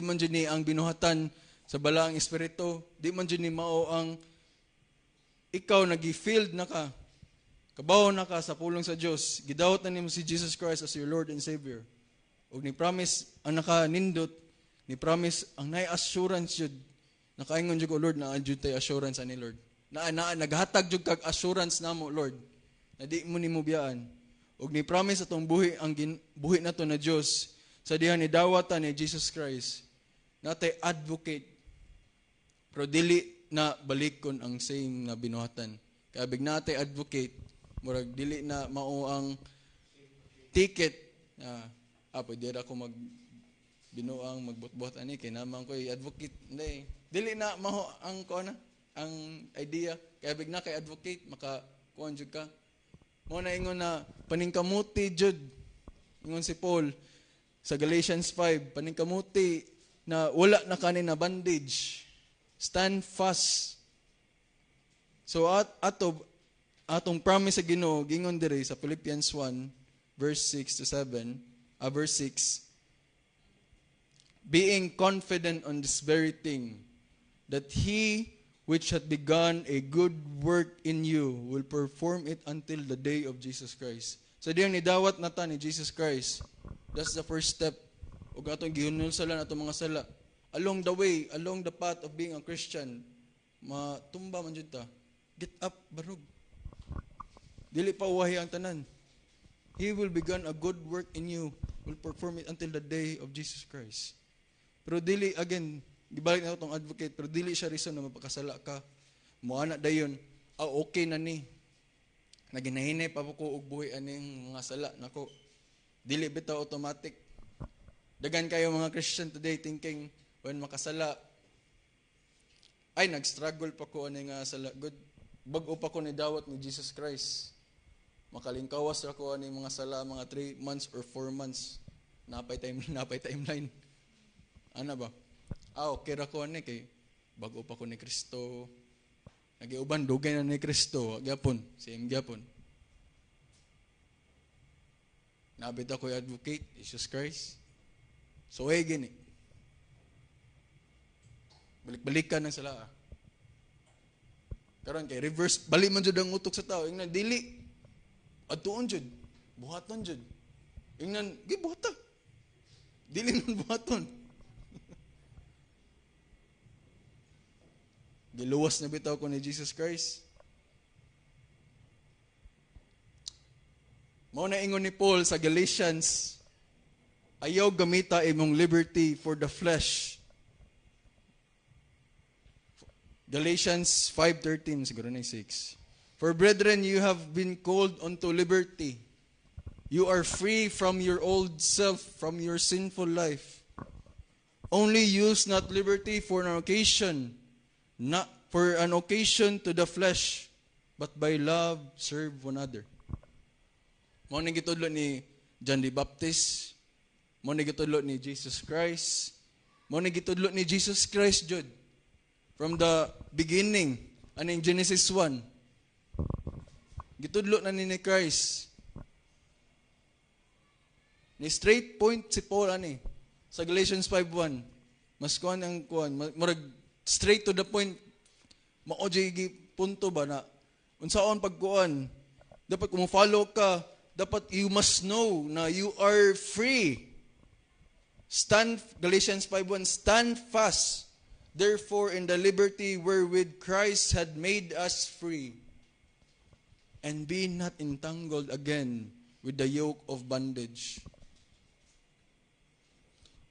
man jud ni ang binuhatan sa balaang espiritu, di man jud ni mao ang ikaw nagi-filled na ka. Kabaw na ka sa pulong sa Dios, gidawat na nimo si Jesus Christ as your Lord and Savior. Ug ni promise ang nakanindot, ni promise ang nay assurance jud. Nakaingon jud ko Lord na jud tay assurance ani Lord. Na naghatag jud kag assurance namo Lord. Na di mo nimo biyaan. Ug ni promise atong buhi ang buhi nato na Dios sa diha ni dawatan ni Jesus Christ. Natay advocate. Pero dili na balikon ang same nga binuhatan. Kaya big natay advocate, murag dili na mao ang ticket pwede ra ako binuang magbutbot ani kay naman ko advocate hindi dili na mao ang kuana ang idea kaya big na kay advocate maka kuan jud ka mo na ingon na paningkamuti jud ingon si Paul sa Galatians 5 paningkamuti na wala na kanin na bandage stand fast so atong promise sa Ginoo gingon diri sa Philippians 1 verse 6 to 7 verse 6 being confident on this very thing that he which hath begun a good work in you will perform it until the day of Jesus Christ. So diyang nidawat na ta ni Jesus Christ. That's the first step. Ug atong gihunulsalan atong mga sala. Along the way, along the path of being a Christian, matumba man jud ta. Get up, barug. Dili pa uwahi ang tanan. He will begun a good work in you, will perform it until the day of Jesus Christ. Pero dili, again, gibalik na itong advocate, pero dili siya reason na mapakasala ka. Muana dayon, okay na ni. Naginahinay pa ko og buhi aning mga sala nako. Dili bitaw automatic. Dagan kayo mga Christian today thinking when makasala ay nag-struggle pa ko ani nga sala. Good bag-o pa ko ni dawat ni Jesus Christ. Makalingkawas ra ko ani mga sala mga 3 months or 4 months. Napay timeline. Ana ba? Okay ra ko ani kay bag-o pa ko ni Kristo. Nagiuban dugay na ni Kristo, gyapon, same gyapon. Nabit ako advocate Jesus Christ. So gini. Balik-balikan ng sala. Karon kay reverse, bali man jud ang utok sa tao, ingnan dili. Adtuon jud, buhaton jud. Ingnan, gibuhata. Dili man buhaton. Giluwas na bitaw ko ni Jesus Christ. Mao na ingon ni Paul sa Galatians, ayaw gamita imong liberty for the flesh. Galatians 5:13 siguro na 6. For brethren, you have been called unto liberty. You are free from your old self, from your sinful life. Only use not liberty for an occasion, not for an occasion to the flesh, but by love serve one another. Mao ni gitudlo ni John the Baptist, mao ni gitudlo ni Jesus Christ, mao ni gitudlo ni Jesus Christ jud. From the beginning, aning Genesis 1. Gitudlo na ni Christ. Ni straight point si Paul ani sa Galatians 5:1. Mas kuan ang kuan, murag straight to the point. Mao jay punto ba na unsaon pagkuan? Dapat kung follow ka, dapat you must know na you are free. Galatians 5:1, stand fast. Therefore, in the liberty wherewith Christ had made us free, and be not entangled again with the yoke of bondage.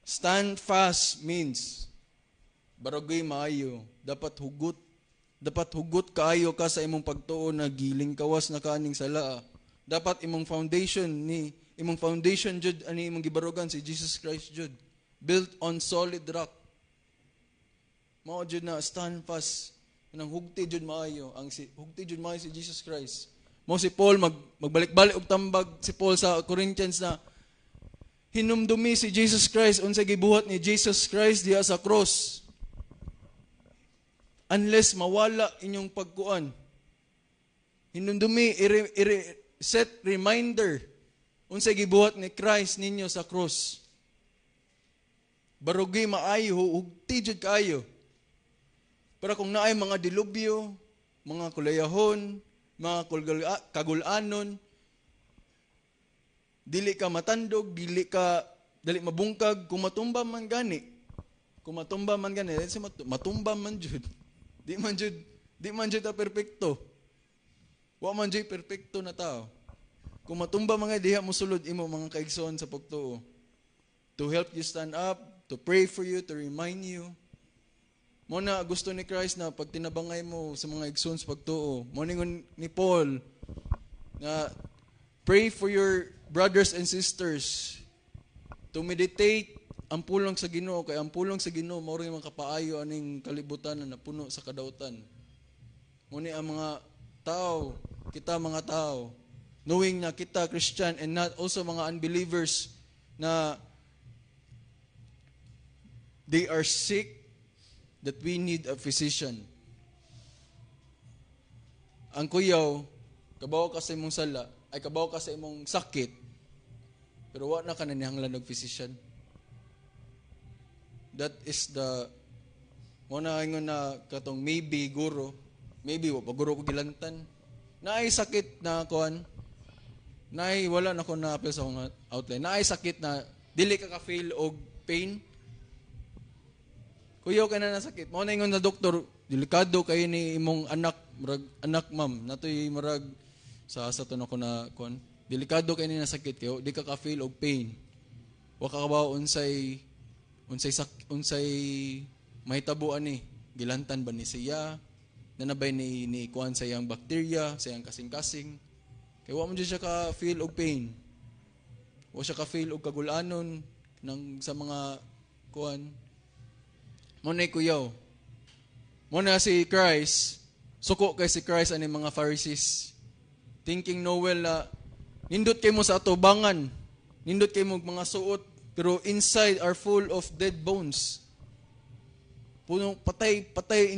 Stand fast means, baragay maayo, dapat hugot kaayo ka sa imong pagtuo na giling kawas na kaning sala. Dapat imong foundation jud ani imong gibarugan si Jesus Christ jud, built on solid rock. Mao jud na stand fast nang hugti jud maayo si Jesus Christ. Mo si Paul magbalik-balik og tambag si Paul sa Corinthians na hinumdumi si Jesus Christ unsay gibuhat ni Jesus Christ diha sa cross. Unless mawala inyong pagkuan. Hinumdumi set reminder unsay gibuhat ni Christ ninyo sa cross. Barugi maayo hugti jud kaayo. Para kung naay mga dilubyo, mga kulayahon, mga kagulanon, dili ka matandog, dili mabungkag, kung matumba man gani, matumba man jud. Di man jud ta perpekto. Wa man jud perpekto na tao. Kung matumba mga diha mo sulod imo mga kaigsoon sa pagtuo. To help you stand up, to pray for you, to remind you. Mo na gusto ni Christ na pag tinabangay mo sa mga igsoon sa pagtuo. Mo ni Paul na pray for your brothers and sisters to meditate ang pulong sa Ginoo kay ang pulong sa Ginoo mao ring makapaayo aning kalibutan na napuno sa kadautan. Mo ni ang mga tao, kita mga tao, knowing na kita Christian and not also mga unbelievers na they are sick, that we need a physician. Ang kuyaw, kabaw ka sa imong sala, ay kabaw ka sa imong sakit, pero wa na ka na nihanglan og physician. That is the, muna ingon na katong maybe guro, maybe wa pa guro ko gilantan, naay sakit na kuan, naay wala na ko na apil sa akong outline, naay sakit na dili ka ka-feel og pain, kuyaw ka na nasakit. Mao na ingon na doktor, delikado kayo ni imong anak ma'am. Natoy marag sa to na ko na kon. Delikado kayo ni nasakit kayo, di ka ka-feel og pain. Wa ka ba unsay mahitabuan ni gilantan ba ni siya? Nanabay ni kuan sa iyang bakterya, sa iyang kasing-kasing. Kay wa man siya ka-feel og pain. Wa siya ka-feel og kagulanon sa mga kuan. Muna kuyaw. Muna si Christ, suko kay si Christ ani mga Pharisees. Thinking Noel na nindot kay mo sa atubangan, nindot kay mo mga suot, pero inside are full of dead bones. Puno patay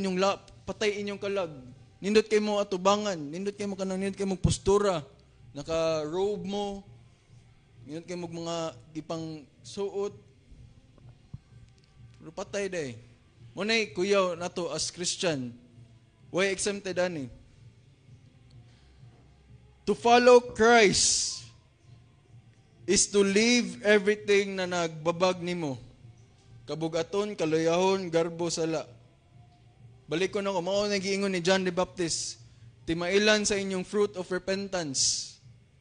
inyong kalag. Nindot kay mo atubangan, nindot kay mo postura, naka-robe mo, nindot kay mo mga ipang suot. Pero patay day. Munay kuyaw nato as Christian, why exempted ani? To follow Christ is to leave everything na nagbabag nimo. Kabugaton, kaluyahon, garbo, sala. Balik ko na ko, mao nagiingon ni John the Baptist, timailan sa inyong fruit of repentance.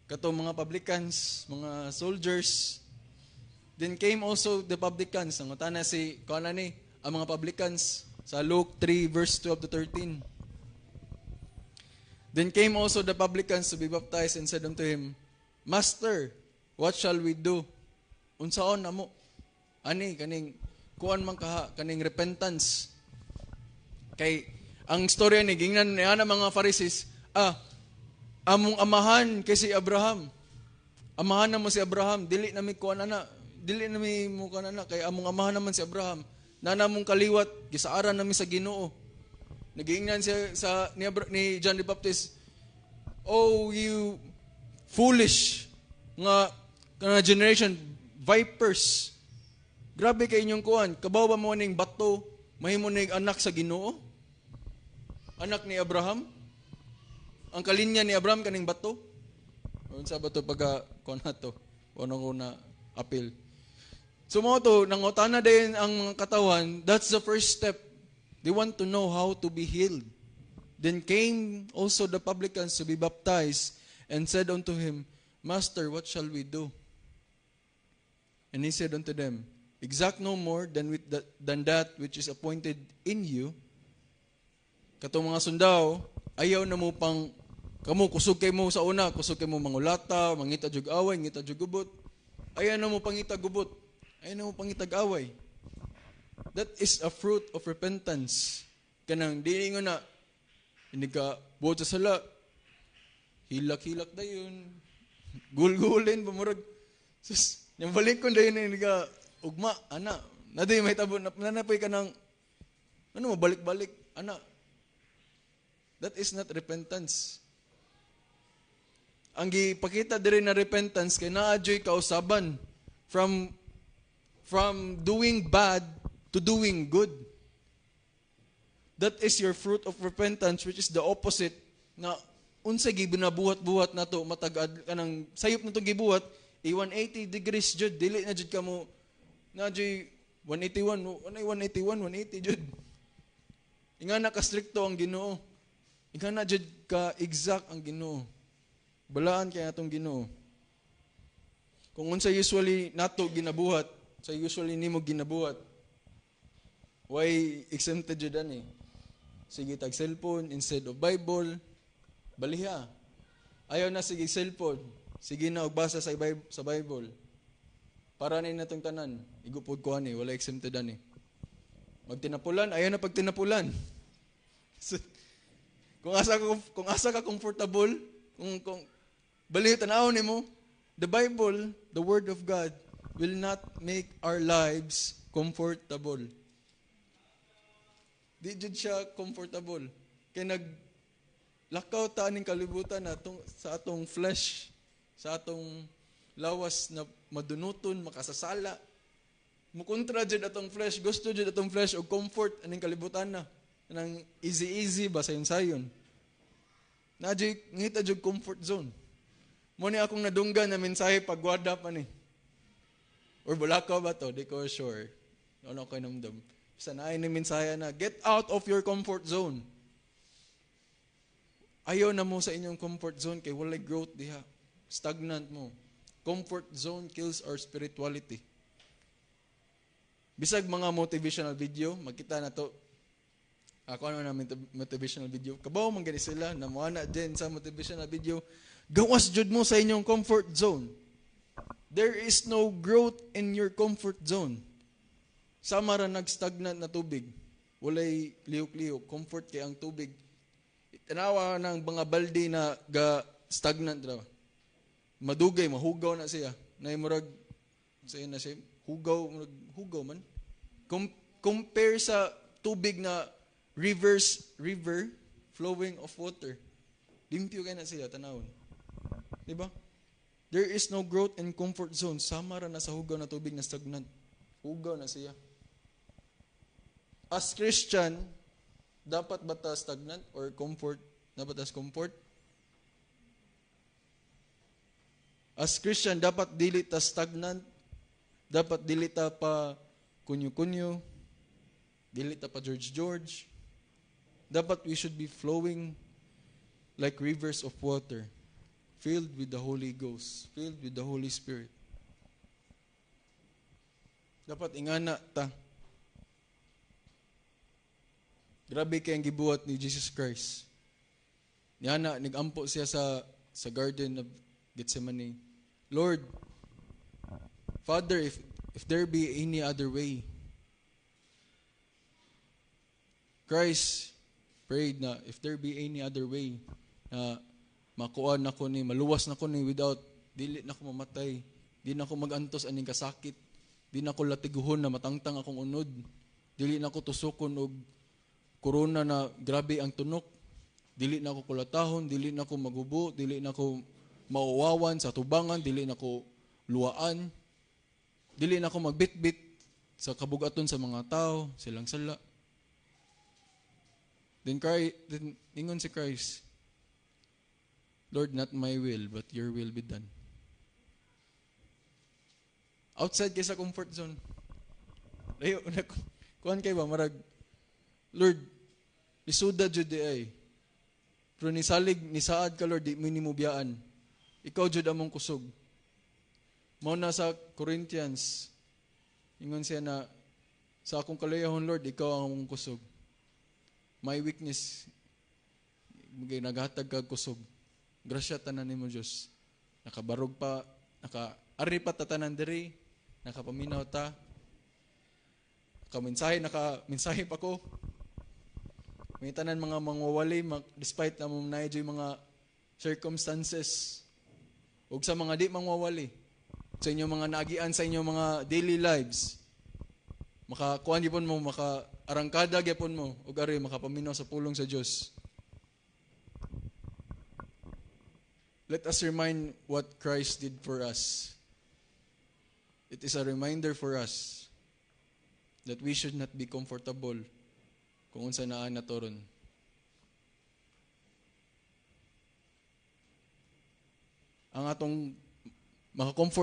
Kato mga publicans, mga soldiers. Then came also the publicans. Ang utana si Konani, ang mga publicans sa Luke 3 verse 12 to 13. Then came also the publicans to be baptized and said unto him, Master, what shall we do? Unsaon namo? Ani kaning kuan man kaha kaning repentance. Kay ang storya ni gingnan niya na mga Pharisees, among amahan kay si Abraham. Amahan na mo si Abraham, dili na mi kuan ana, dili na mi mo kuan ana kay among amahan naman si Abraham. Nana mong kaliwat, gisaaran namin sa Ginoo. Nagingnan siya ni John the Baptist, oh, you foolish nga generation, vipers. Grabe kay inyong kuan. Kabaw ba mo ning bato, mahimo ning anak sa Ginoo? Anak ni Abraham? Ang kalinya ni Abraham kaning bato? Unsa ba to pagka kuan nato? Unang-una apil. So mo to, nangutana din ang mga katawan, that's the first step. They want to know how to be healed. Then came also the publicans to be baptized and said unto him, Master, what shall we do? And he said unto them, exact no more than that which is appointed in you. Katong mga sundao, ayaw na mo pang, kusog kay mo sa una, kusog kay mo mangulata, mangita jug away, ngita jug gubot. Ayaw na mo pangita gubot. Ayaw na mo pangitag-away. That is a fruit of repentance. Kanang di nga na, hindi ka buot sa sala, hilak-hilak na yun, gul-gulin, pamurag. Sus, yung balik ko na yun, hindi ka, ugma, ana, naday may tabo, nanapay ka ng, balik-balik, ana. That is not repentance. Ang gipakita diri na repentance, kay naadyo'y kausaban, from doing bad to doing good. That is your fruit of repentance, which is the opposite na unsa gibinabuhat-buhat nato matagad kanang sayop nato gibuhat 180 degrees jud dili na jud kamo na jud 181 180 jud. Ingana ka stricto ang Ginoo. Ingana jud ka exact ang Ginoo. Balaan kay atong Ginoo. Kung unsa usually nato ginabuhat, sa usually nimo ginabuhat. Why exempted jud ani? Sige tag cellphone instead of Bible. Baliha. Ayaw na sige cellphone. Sige na ogbasa sa Bible. Para ni natong tanan. Igupod ko ani, wala exempted ani. Magtinapulan, ayaw na pagtinapulan. So, kung asa ka comfortable, kung baliw tanaw nimo, the Bible, the Word of God will not make our lives comfortable. Di jud siya comfortable. Kaya naglakaw ta ning kalibutan sa atong flesh, sa atong lawas na madunuton, makasasala. Mukontra jud atong flesh, gusto jud atong flesh og comfort aning kalibutan na. Nang easy ba sayon-sayon. Na jud ngita jud comfort zone. Mo ni akong nadunggan na mensahe pagwada pa ni. Or bulakaw ba to? Di ko sure. Ano ko namdam. Sanayin ng mensaya na, get out of your comfort zone. Ayaw na mo sa inyong comfort zone kay walay growth diha. Stagnant mo. Comfort zone kills our spirituality. Bisag mga motivational video, makita na to. Ako ano na motivational video. Kabaw man gani sila, namuana din sa motivational video. Gawas jud mo sa inyong comfort zone. There is no growth in your comfort zone. Sama ra nag-stagnant na tubig. Walay lihok-lihok. Comfort kay ang tubig. Tanawa ng mga balde na stagnant raw. Madugay, mahugaw na siya. Naimurag, sa'yo na siya, hugaw man. Compare sa tubig na river, flowing of water. Limpyo kayo na siya, tanawon. Diba? There is no growth in comfort zone. Sama ra na sa hugaw na tubig na stagnant. Hugaw na siya. As Christian, dapat ba ta stagnant or comfort? Dapat as comfort? As Christian, dapat dili ta stagnant. Dapat dili ta pa kunyo-kunyo. Dili ta pa George. Dapat we should be flowing like rivers of water, filled with the Holy Ghost, filled with the Holy Spirit. Dapat ingana ta. Grabe kayang gibuhat ni Jesus Christ. Niyana, nigampo siya sa Garden of Gethsemane. Lord, Father, if there be any other way. Christ prayed na if there be any other way na makuan na ko ni, maluwas na ko ni without, dili na ko mamatay, di na ko magantos aning kasakit, di na ko latiguhon na matangtang akong unod, dili na ko tusukon og korona na grabe ang tunok, dili na ko kulatahon, dili na ko magubo, dili na ko mauwawan sa tubangan, dili na ko luwaan, dili na ko magbitbit sa kabugaton sa mga tao, silang sala. Then ingon si Christ, Lord, not my will, but your will be done. Outside kay sa comfort zone. Layo, kuhan kayo ba, marag, Lord, isuda jud di ay. Pero nisaad ka, Lord, di mo biyaan. Ikaw jud among kusog. Mao na sa Corinthians, ingon siya na, sa akong kalayahon, Lord, ikaw ang among kusog. My weakness, naghatag kag kusog. Grasya tanan nimo Dios. Nakabarog pa, nakaari pa tatanan diri, nakapaminaw ta. naka-mensahe pa ko. May tanan mga mangwawali, despite na na mga circumstances. Ug sa mga di mangwawali, sa inyong mga naagian sa inyong mga daily lives, makakuan gyapon mo, maka-arangkada gyapon mo, ug ari makapaminaw sa pulong sa Dios. Let us remind what Christ did for us. It is a reminder for us that we should not be comfortable kung unsa naa natoron. Ang atong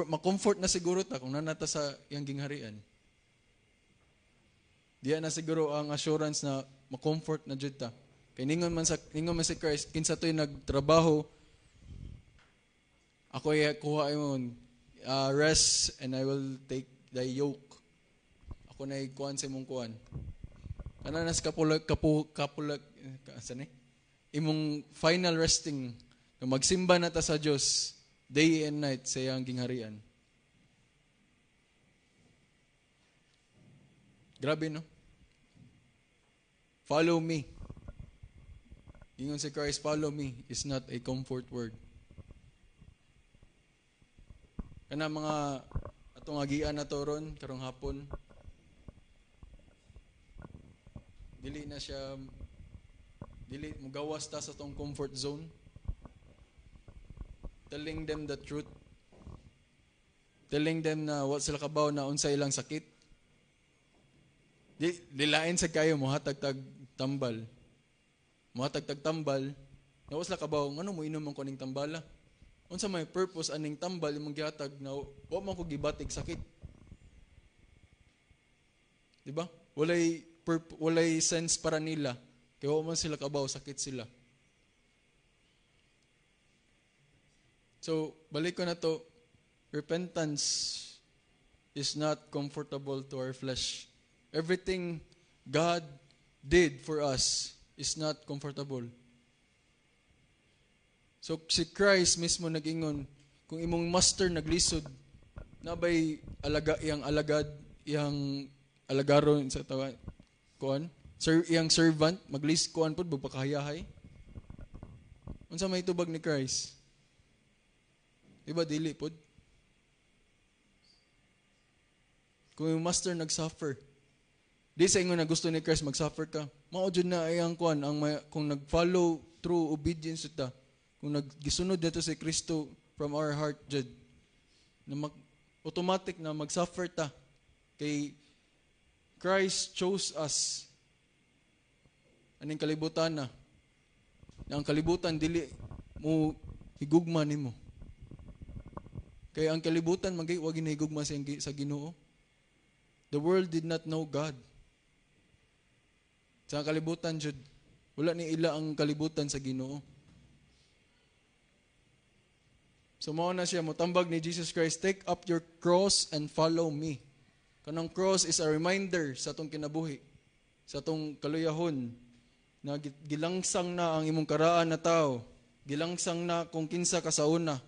makomfort na siguro ta kung nanata sa iyang gingharian. Diya na siguro ang assurance na makomfort na jud ta. Kay ningon man si Christ kinsa toy nagtrabaho, ako ay kuha imon rest and I will take thy yoke. Ako na ikuan sa imong kuan. Kana nas kapulag sani? Imong final resting na magsimba na ta sa Dios day and night sa iyang gingharian. Grabe no? Follow me. Ingon si Christ, follow me is not a comfort word. Kana mga atong agian na toron karong hapon, dili mugawas ta sa tong comfort zone. Telling them the truth. Telling them na what sila kabaw na unsa ilang sakit. Dilain sa kayo mohatag tag tambal. Mohatag tag tambal. Na sila kabaw ngano mo inom man kuning tambala? Unsa may purpose aning tambal imong gihatag na wa man ko gibatig sakit. Di ba? Walay sense para nila. Kaya wa man sila kabaw, sakit sila. So, balik ko na to. Repentance is not comfortable to our flesh. Everything God did for us is not comfortable. So, si Christ mismo nag-ingon, kung imong master naglisod, nabay iyang alagaron sa tawag, kuan, iyang servant, kuan po, magpakahayahay. Unsa may tubag ni Christ? Diba, dili po? Kung yung master nag-suffer, di sa ingon na gusto ni Christ mag-suffer ka, mao jud na iyang kuan, kung nag-follow through obedience ta, kung naggisunod dito si Kristo from our heart jud, na automatic na mag-suffer ta. Kay Christ chose us. Aning kalibutan na ang kalibutan dili mo higugma nimo. Kaya ang kalibutan wa ginahigugma sa Ginoo. The world did not know God. Sa kalibutan jud wala ni ila ang kalibutan sa Ginoo. So mao na siya motambag ni Jesus Christ, take up your cross and follow me. Kanang cross is a reminder sa atong kinabuhi, sa atong kaluyahon, na gilangsang na ang imong karaan na tao, gilangsang na kung kinsa ka sa una,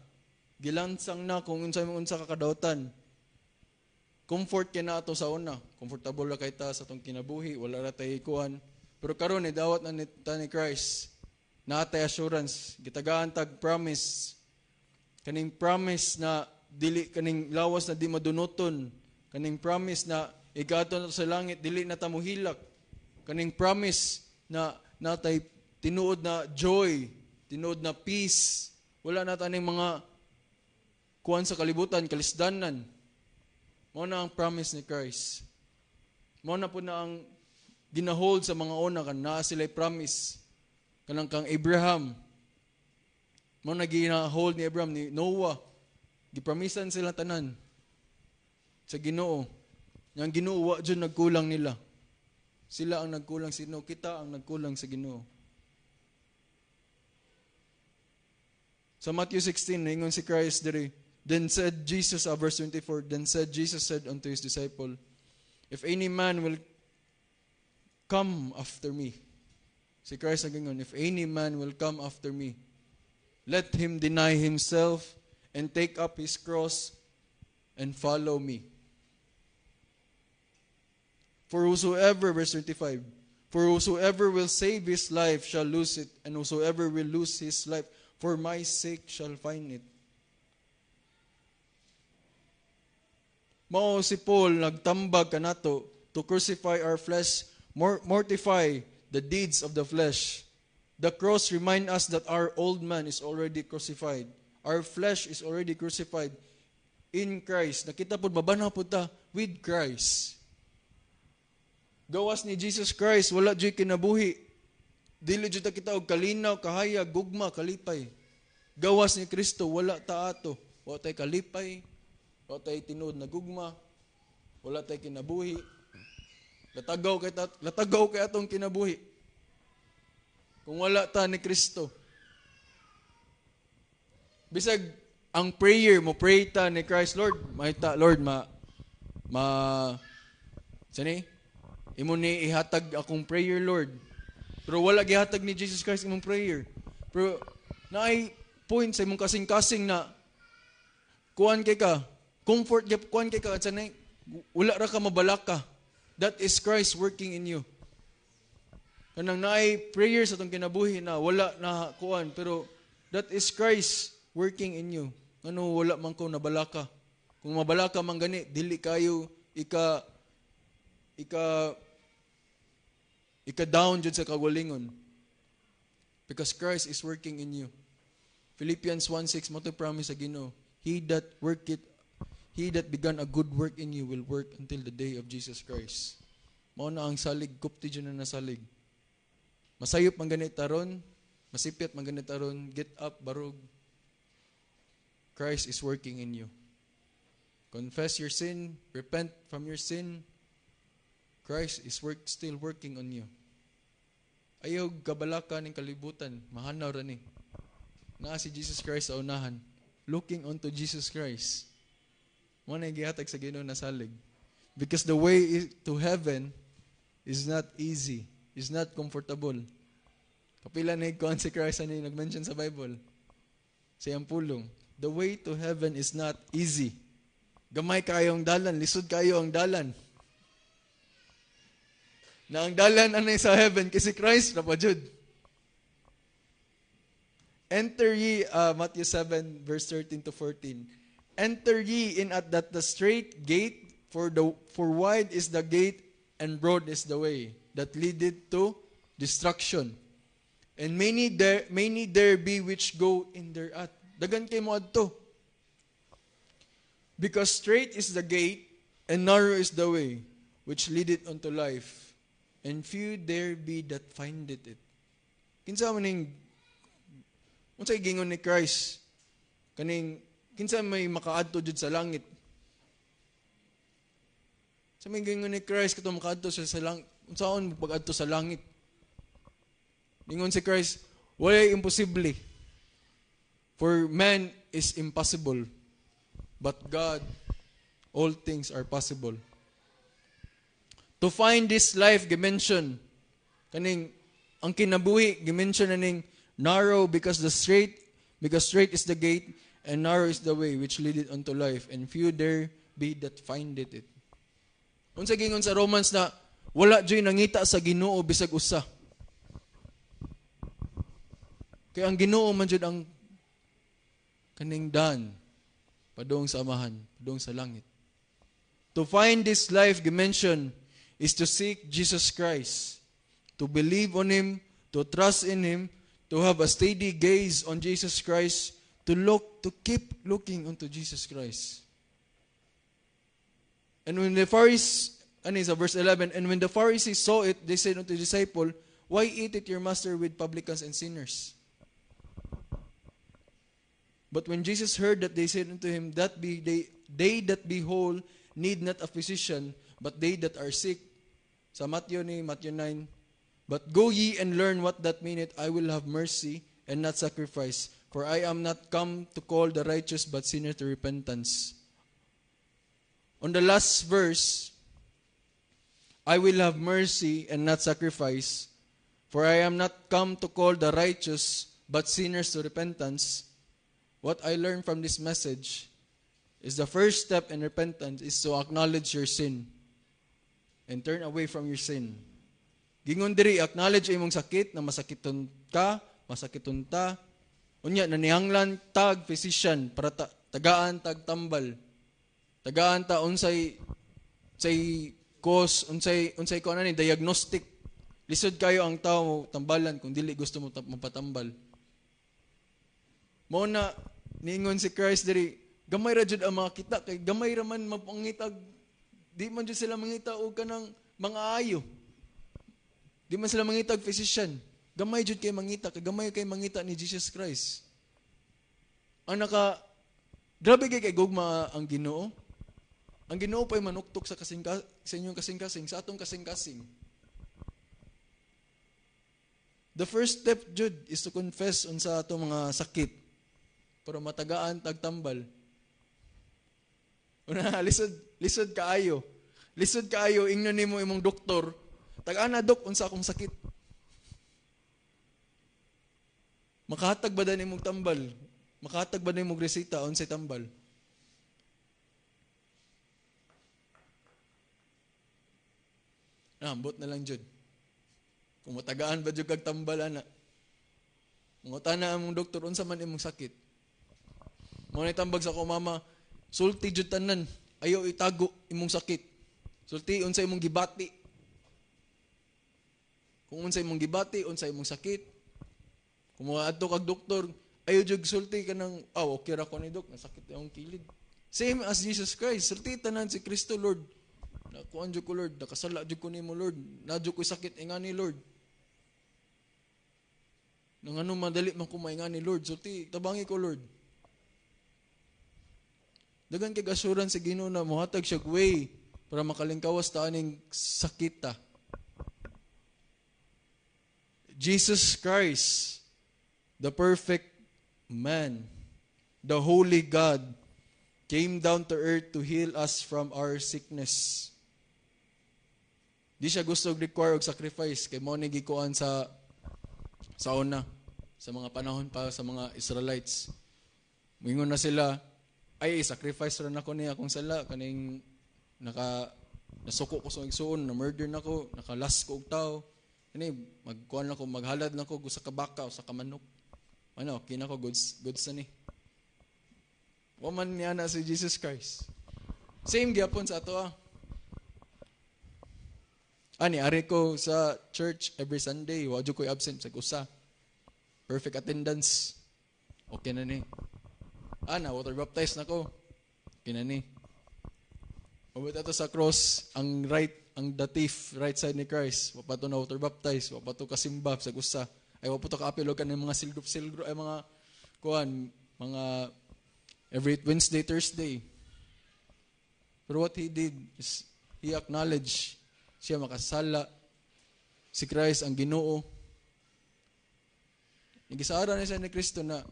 gilangsang na kung unsa ka kadautan. Comfort kay na ato sa una, comfortable ra kay ta sa atong kinabuhi, wala ra tay kuan. Pero karon ni dawat na ni Christ, naatay assurance, gitagaan tag promise. Kaning promise na dili kaning lawas na di madunoton, kaning promise na igaton sa langit dili na ta mohilak, kaning promise na natay tinuod na joy, tinuod na peace, wala na taning mga kuan sa kalibutan, kalisdanan. Mao na ang promise ni Christ. Mao na po na ang ginahold sa mga una kan naa sila'y promise kanang kang Abraham. Mao na gina-hold ni Abraham, ni Noah. Gipromisan sila tanan sa Ginoo. Yang Ginoo wa jud nagkulang nila. Sila ang nagkulang sa Ginoo, kita ang nagkulang sa Ginoo. Sa Matthew 16, ingon si Christ diri, then said Jesus, verse 24, then said Jesus said unto his disciple, if any man will come after me. Si Christ nagingon, if any man will come after me, let him deny himself and take up his cross and follow me. For whosoever, verse 35, for whosoever will save his life shall lose it, and whosoever will lose his life for my sake shall find it. Mao si Paul nagtambag kanato to crucify our flesh, mortify the deeds of the flesh. The cross reminds us that our old man is already crucified. Our flesh is already crucified in Christ. Nakita po, mabana po ta with Christ. Gawas ni Jesus Christ, wala dyan kinabuhi. Dili dyan kita og kalinaw, kahaya, gugma, kalipay. Gawas ni Kristo, wala ta ato. Wala tayo kalipay, wala tayo tinuod na gugma, wala tayo kinabuhi. Latagaw kay atong kinabuhi. Kung wala ta ni Kristo. Bisag ang prayer mo, pray ta ni Christ, Lord, Lord, sani? Imo ni ihatag akong prayer, Lord. Pero wala gihatag ni Jesus Christ imong prayer. Pero naay point sa imong kasing-kasing na kuan kay ka, comfort kuan kay ka, sanay, wala ra ka mabalaka. That is Christ working in you. Kanang naay prayer sa atong kinabuhi na wala na kuan, pero that is Christ working in you. Ano wala man ko nabalaka. Kung mabalaka man gani, dili kayo ika down dyan sa kagalingon. Because Christ is working in you. Philippians 1:6, mo to promise sa Ginoo, He that began a good work in you will work until the day of Jesus Christ. Mao na ang salig, kupti dyan na nasalig. Masayop man ganit taron, masipyat man ganit taron, get up, barog. Christ is working in you. Confess your sin, repent from your sin. Christ is still working on you. Ayaw gabalaka ng kalibutan, mahanaw ra ni. Naa si Jesus Christ sa unahan. Looking unto Jesus Christ. Mo na gihatag sa Ginoo na salig. Because the way to heaven is not easy, is not comfortable. Kapila na ikuan si Christ ani nag-mention sa Bible. Sa iyang pulong. The way to heaven is not easy. Gamay kayo ang dalan, lisod kayo ang dalan. Na ang dalan anay sa heaven kasi Christ na pa jud. Enter ye, Matthew 7 verse 13 to 14. Enter ye in at that the straight gate, for wide is the gate and broad is the way that leadeth to destruction. And many there be which go in thereat. Dagan kay mo adto. Because straight is the gate and narrow is the way which leadeth unto life, and few there be that findeth it. Kinsa man ning unsay gingon ni Christ kaning kinsa may makaadto jud sa langit? Sa may gingon ni Christ katong makaadto sa langit, unsaon pag-adto sa langit? Ningon si Christ, walay imposible. For man is impossible, but God, all things are possible. To find this life, gimension, kaning, ang kinabuhi, gimension aning narrow because straight is the gate, and narrow is the way which leadeth unto life, and few there be that findeth it. Unsa gingon sa Romans na, wala joy nangita sa Ginoo bisag usa. Kaya ang Ginoo man jud ang kaning dan, padung sa amahan, padung sa langit. To find this life dimension is to seek Jesus Christ, to believe on Him, to trust in Him, to have a steady gaze on Jesus Christ, to keep looking unto Jesus Christ. And when the Pharisees, verse 11, and when the Pharisees saw it, they said unto the disciple, why eateth your master with publicans and sinners? But when Jesus heard that, they said unto him, that they that be whole need not a physician, but they that are sick. Sa Matthew 9, but go ye and learn what that meaneth, I will have mercy and not sacrifice, for I am not come to call the righteous, but sinners to repentance. On the last verse, I will have mercy and not sacrifice, for I am not come to call the righteous, but sinners to repentance. What I learned from this message is the first step in repentance is to acknowledge your sin. and turn away from your sin. Gingon diri, acknowledge imong sakit na masakiton ka, masakiton ta. Unya, nanihanglan tag physician para tagaan tag tambal. Tagaan ta unsay cause, unsay ko ni diagnostic. Lisod kayo ang tao mo tambalan kung dili gusto mo mapatambal. Mao na niingon si Christ diri, gamay ra jud ang mga kita kay gamay ra man mapangitag. Di man jud sila mangita og kanang mga ayo. Di man sila mangitag physician. Gamay jud kay mangita, kay gamay kay mangita ni Jesus Christ. Grabe kay gugma ang Ginoo. Ang Ginoo pa'y manuktok sa inyong kasing-kasing, sa atong kasing-kasing. The first step, jud, is to confess unsa atong mga sakit para matagaan tagtambal. Una, lisod kaayo. Lisod kaayo, ingnon nimo imong doktor, tag-ana dok unsa akong sakit. Makahatag ba dan imong tambal? Makahatag ba imong resita unsay tambal? Ambot na lang jud. Kung matagaan ba jud kag tambal ana. Mangutana among doktor unsa man imong sakit. Mao ni tambag sa ko mama, sulti jud tanan, ayaw itago imong sakit. Sulti unsa imong gibati. Kung unsa imong gibati, unsa imong sakit. Kung moadto kag doktor, ayaw jud sulti kanang, okay ra ko ni dok, nasakit akong kilid. Same as Jesus Christ, sulti tanan si Kristo Lord. Nakuan jud ko Lord, nakasala jud ko nimo Lord, nadyo ko sakit ingani Lord. Nang ano madali man ko maingani Lord, sulti tabangi ko Lord. Dagan kay assurance sa Ginoo na mohatag siya way para makalingkawas ta aning sakit ta. Jesus Christ, the perfect man, the holy God, came down to earth to heal us from our sickness. Di siya gusto require og sacrifice kay mao ni gikuan sa una sa mga panahon pa sa mga Israelites. Moingon na sila, ay sacrifice ra nako ni akong sala kaning nasuko ko sa igsoon, na murder nako, nakalas ko og tao. Kani magkuan nako, maghalad nako sa kabaka o sa kamanok. Ano, kinako goods na ni. Waman niya na si Jesus Christ. Same gyapon sa ato Ani, ari ko sa church every Sunday. Wadyo ko'y absent sa kusa. Perfect attendance. Okay na ni. Water baptized na ko. Okay na ni. Mabot ato sa cross, ang datif, right side ni Christ. Wapato na water baptized. Wapato kasimba sa kusa. Ay wapato ka-apilog ka ng mga silgrup, ay mga every Wednesday, Thursday. Pero what he did is, he acknowledged siya makasala, si Christ ang Ginoo. Nagisara na siya ni Kristo na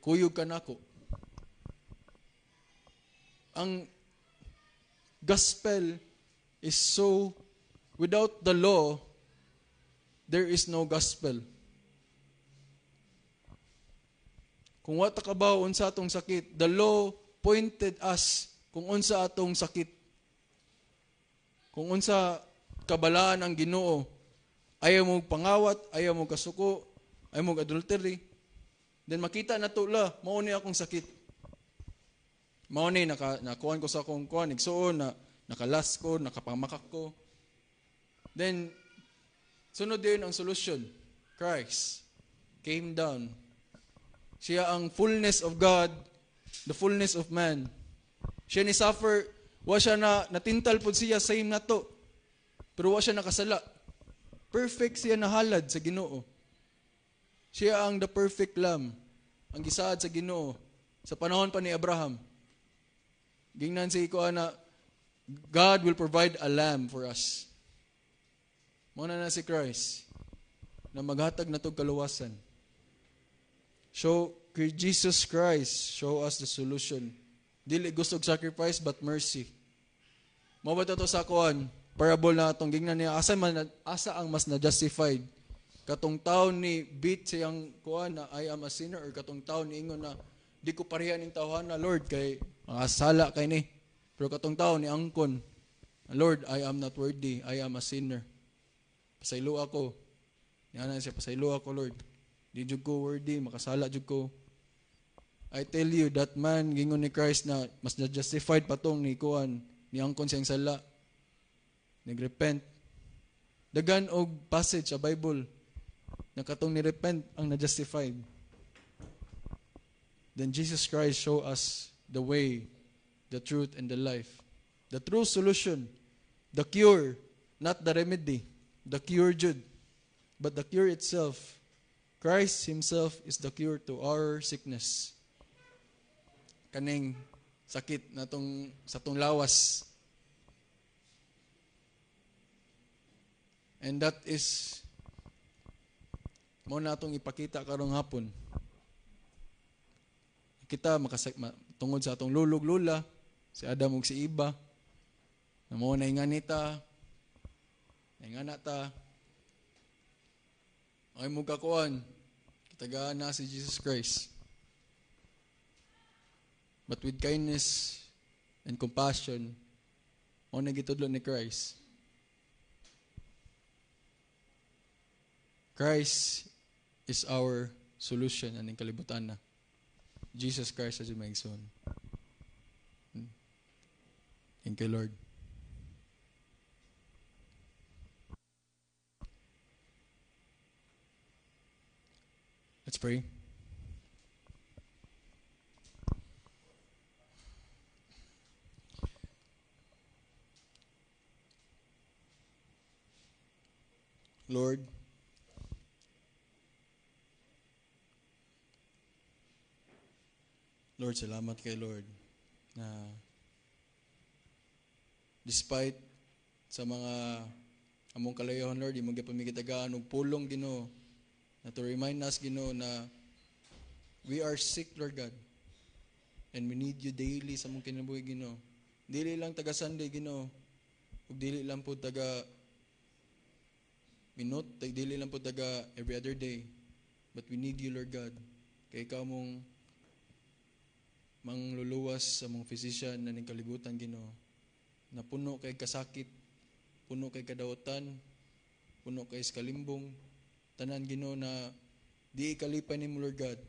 kuyog ka nako. Ang gospel is so, without the law, there is no gospel. Kung wata ka ba unsa atong sakit, the law pointed us kung unsa atong sakit. Kung unsa kabalaan ang Ginoo, ayaw mo pangawat, ayaw mo kasuko, ayaw mo adultery, then makita na tula, mao ni akong sakit. Mao ni nakuan ko sa akong kuan, igsuon na nakalas ko, nakapamakak ko. Then sunod din ang solution. Christ came down. Siya ang fullness of God, the fullness of man. Siya ni suffer. Wa siya natintal po siya, same na to. Pero wa siya nakasala. Perfect siya nahalad sa Ginoo. Siya ang the perfect lamb. Ang gisaad sa Ginoo. Sa panahon pa ni Abraham. Gingnan si na God will provide a lamb for us. Muna na si Christ na maghatag na tog kaluwasan. So, Jesus Christ show us the solution. Dili gusto og sacrifice but mercy. Mao ba to sa kuan? Parable na atong gingnan niya asa ang mas na-justified. Katong taon ni beat siyang kuan na I am a sinner or katong taon ni ingon na di ko pareha ning tawhan na Lord kay sala kay ni. Pero katong taon ni angkon Lord, I am not worthy. I am a sinner. Pasaylo ako. Yan na siya, pasaylo ako, Lord. Di jud ko worthy, makasala jud ko. I tell you, that man, gingon ni Christ na mas na-justified pa tong ni Kuan, ni angkon siyang sala. Nagrepent. Dagan og passage sa Bible na katong ni-repent ang na-justified. Then Jesus Christ show us the way, the truth, and the life. The true solution, the cure, not the remedy. The cure jud. But the cure itself, Christ Himself is the cure to our sickness. Kaning sakit natong sa tong lawas. And that is mo natong ipakita karong hapon. Kita tungod sa atong lulog-lula, si Adam ug si Eva, na mo na inganita, inganata, ay mo kakuan, kitagaan na si Jesus Christ. But with kindness and compassion, mo na gitudlo ni Christ. Christ is our solution aning kalibutan na. Jesus Christ as my son. Thank you, Lord. Let's pray. Lord, salamat kay Lord na despite sa mga among kalayohan, Lord, imong gipamigitagaan og pulong, Ginoo, na to remind us, Ginoo, na we are sick, Lord God, and we need you daily sa among kinabuhi, Ginoo. Dili lang taga Sunday, Ginoo, ug dili lang po taga dili lang po taga every other day, but we need you, Lord God, kay ikaw mong mangluluwas sa mong physician na ning kalibutan, Ginoo, na puno kay kasakit, puno kay kadawatan, puno kay kalimbong, tanan, Ginoo, na di ikalipay nimo, Lord God.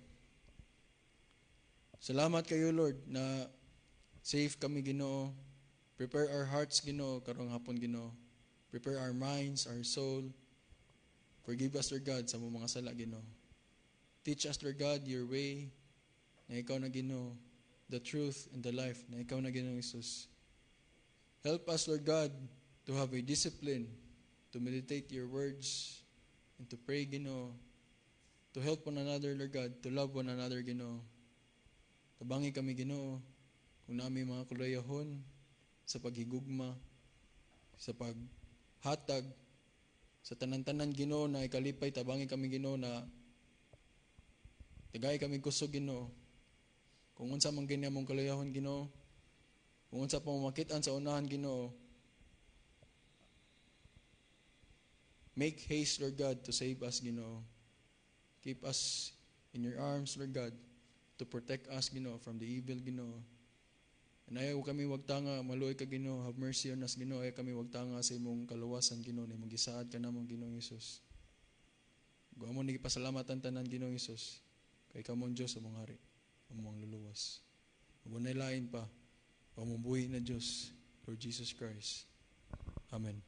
Salamat kayo, Lord, na safe kami, Ginoo. Prepare our hearts, Ginoo, karong hapon, Ginoo. Prepare our minds, our soul. Forgive us, Lord God, sa mga sala, Ginoo. Teach us, Lord God, your way, na ikaw na, Ginoo, the truth and the life, na ikaw na, Ginoo Jesus. Help us, Lord God, to have a discipline, to meditate your words, and to pray, Ginoo, to help one another, Lord God, to love one another, Ginoo. Tabangi kami, Ginoo, kung nami mga kulayahon sa paghigugma, sa paghatag, sa tanan-tanan, Ginoo, na ikalipay, tabangi kami, Ginoo, na tagay kami kusog, Ginoo. Kung unsa man ganyan mong kalayahon, Ginoo, kung unsa pa makitaan sa unahan, Ginoo, make haste, Lord God, to save us, Ginoo. Keep us in your arms, Lord God, to protect us, Ginoo, from the evil, Ginoo. And ayaw kami wagtanga, maluoy ka, Ginoo, have mercy on us, Ginoo. Ayaw kami wagtanga sa imong kaluwasan, Ginoo, na imong gisaad ka namong, Ginoo Jesus. Guwa mo ni pasalamatan tanan, Ginoo Jesus, kay ka mong Diyos sa mong hari, among luluwas. Huwag lain pa, pamumuhi na Diyos, Lord Jesus Christ. Amen.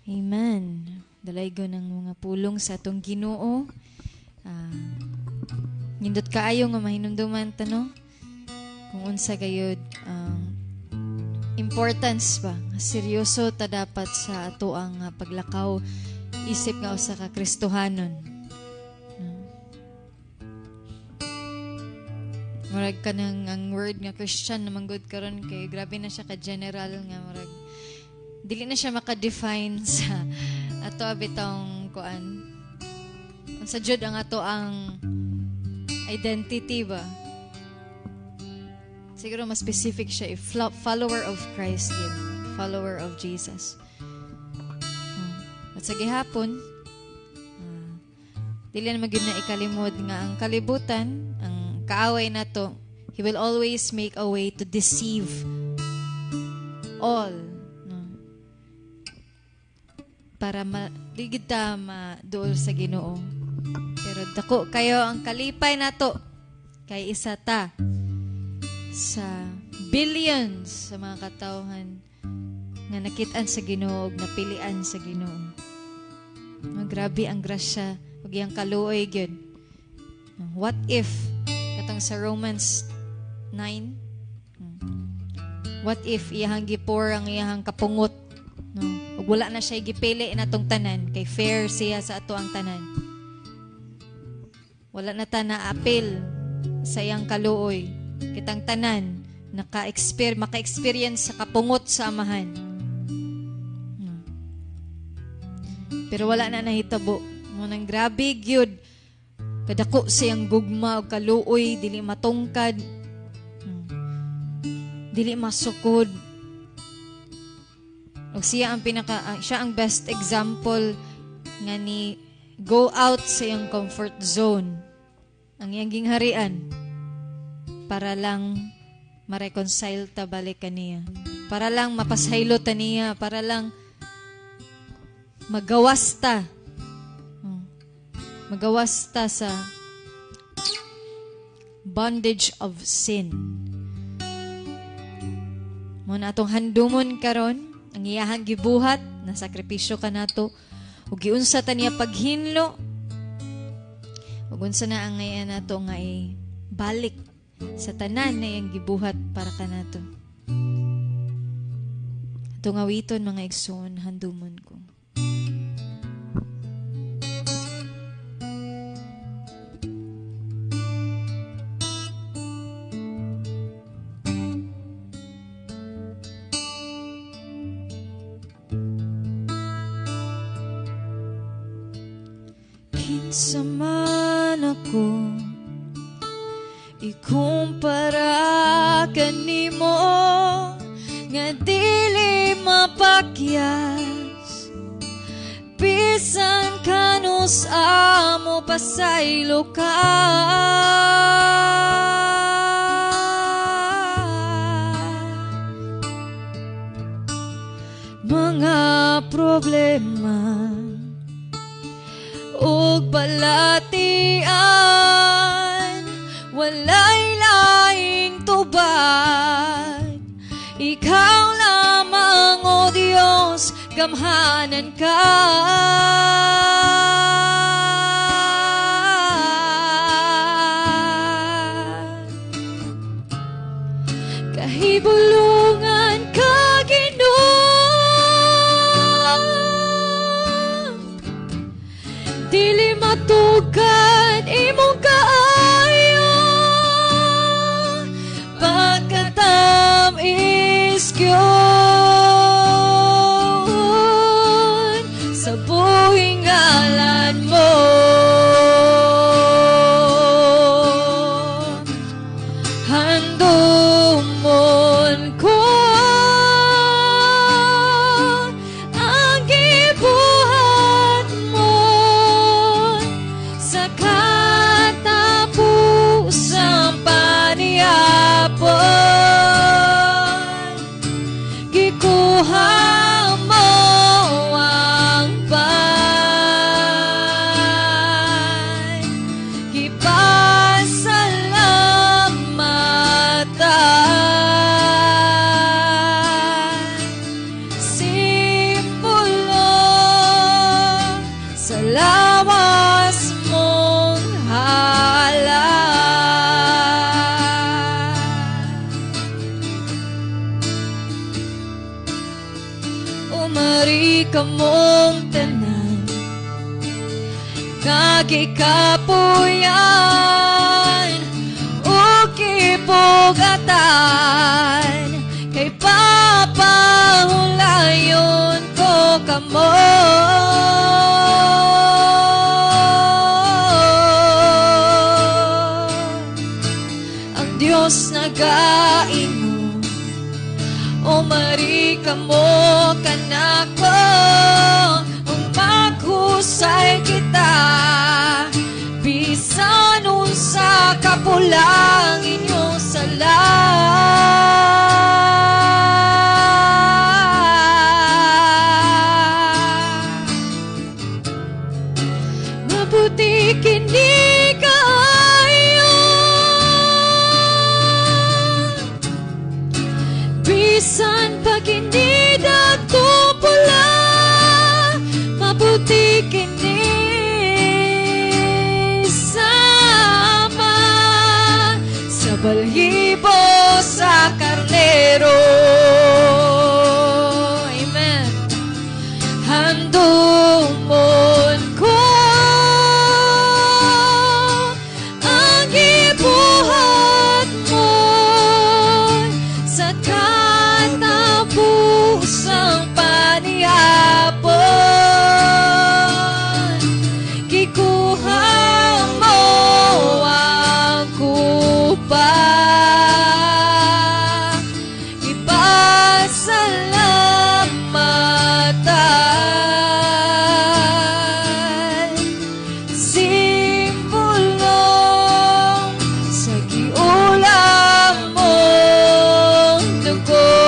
Amen. Dalaygo ng mga pulong sa atong Ginoo. Nindot kaayo nga mahinumduman tano kung unsa gayud importance ba seryoso ta dapat sa ato ang paglakaw isip nga usa ka Kristohanon. Murag ka nang ang word nga Christian na manggod karon kay grabe na siya ka general nga murag dili na siya maka-define sa ato abitong kuan. Sa jud ang ato ang identity ba? Siguro mas specific siya follower of Christ yun. Follower of Jesus. At sa gihapon, dili na magyud na ikalimod nga ang kalibutan, ang kaaway na to, he will always make a way to deceive all. Para di kita maduol sa Ginoo. Pero dako kayo ang kalipay nato kay isa ta sa billions sa mga katawhan nga nakitaan sa Ginoo ug napilian sa Ginoo. Grabe ang grasya ug iyang kaluoy gyud. What if katong sa Romans 9? What if iyang gipor ang iyang kapungot? No? Ug wala na siya gipili natong tanan kay fair siya sa ato ang tanan. Wala na ta na-appeal sa iyang kaluoy. Kitang tanan maka-experience sa kapungot sa amahan. Pero wala na nahitabo. Munang grabe gyud kadako siyang gugma ug kaluoy dili matungkad. Dili masukod. O siya ang best example nga ni go out sa iyang comfort zone. Ang iyang gingharian para lang ma-reconcile ta balik kaniya. Para lang mapasaylo ta niya, para lang magawas ta. Magawas ta sa bondage of sin. Muna atong handumon karon ang iyahang gibuhat na sakripisyo kanato ug giunsa ta niya paghinlo ug unsa na ang ngayon nato nga balik sa tanan na iyang gibuhat para kanato. Atong awiton mga igsoon handumon ko. Kinsaman ako ikumpara kanimo nga dili mapakyas bisan kanus amo pasaylo ka mga problema ug balatian walay laing tubad ikaw lamang o Diyos gamhanan ka kahibulungan ka Ginoo dili matugad imong kaayo pagkatam is yun sa buhing ngalan mo handumon ko ang gibuhat mo sa katapusang panihapon gikuha mo ang pan gipasalamatan simpulo
umari ka mong tanan, kagikapuyan, ukipugatan, kay papahulayon ko kamo. Ang Diyos nagaingon, umari ka mo kanako, ug maghusay kita, bisan unsa kapulang inyong sala. Mabuti kini kaayo, bisan pag hindi dato pula, mabuti kini sama sa balhibo sa karnero. Amen. Handumon ko ang gibuhat mo sa katapusang panihapon. Gikuha mo ang kupa, ipasalamatan, simbolong sa giulam mong dugo.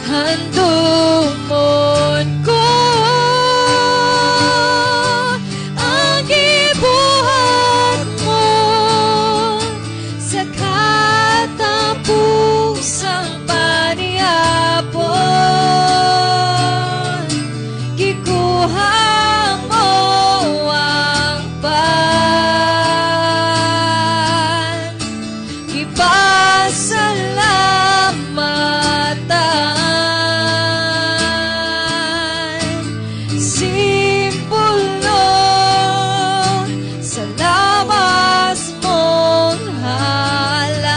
Handumon ko ang gibuhat mo sa katapusang panihapon. Gikuha mo ang pan, ipasalamatan, simbolo sa labas mong halal.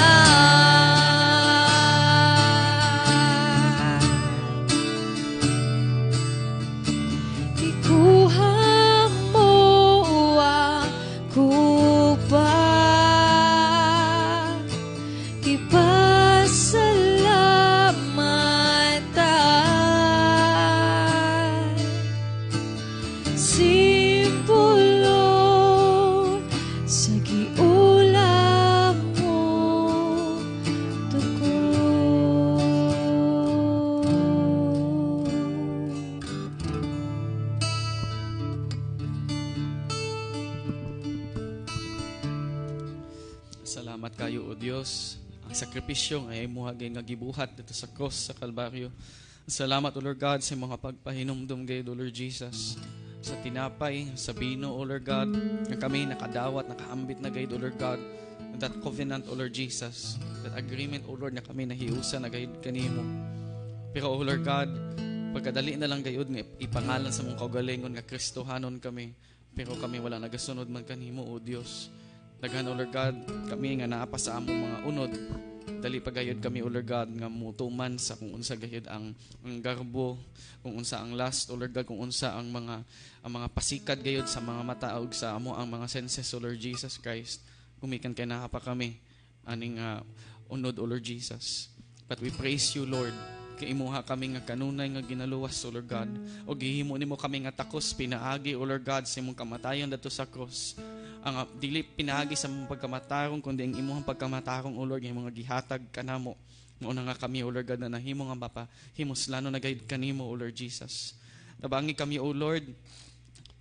Ikuha mo ako pa, ipasalamatan, simbolo sa giulam mo dugo.
Salamat kayo, O Diyos. Ang sakripisyo nga imo hagay nga gibuhat dito sa cross sa Kalbaryo. Salamat, O Lord God, sa mga pagpahinumdum gayud, O Lord Jesus. Sa tinapay, sa bino, O Lord God, nga kami nakadawat, nakaambit na gayud, O Lord God. That covenant, O Lord Jesus. That agreement, O Lord, na kami nahiusa na gayud kanimo. Pero, O Lord God, pagkadali na lang gayud nga ipangalan sa mong kaugalingon nga Kristohanon kami. Pero kami wala nagasunod man kanimo, O Diyos. Daghan, O Lord God, kami nga naapa sa among mga unod. Dali pagayod kami, O Lord God, nga mutuman sa kung unsa gayod ang garbo, kung unsa ang last, O Lord God, kung unsa ang mga pasikad gayod sa mga mata ug sa amo ang mga senses, O Lord Jesus Christ. Gumikan kay naa pa kami aning unod, O Lord Jesus. But we praise you, Lord. Kay imuha kami nga kanunay nga ginaluwas, O Lord God. O gihimo nimo kami nga takos pinaagi, O Lord God, sa imong kamatayon dato sa cross. Ang dili pinaagi sa mong pagkamatarong, kundi ang imuhang pagkamatarong, O Lord, yung mga gihatag kanamo. Noon nga kami, O Lord God, na nahimo nga mapa, himuslano na gayud kanimo, O Lord Jesus. Nabangi kami, O Lord,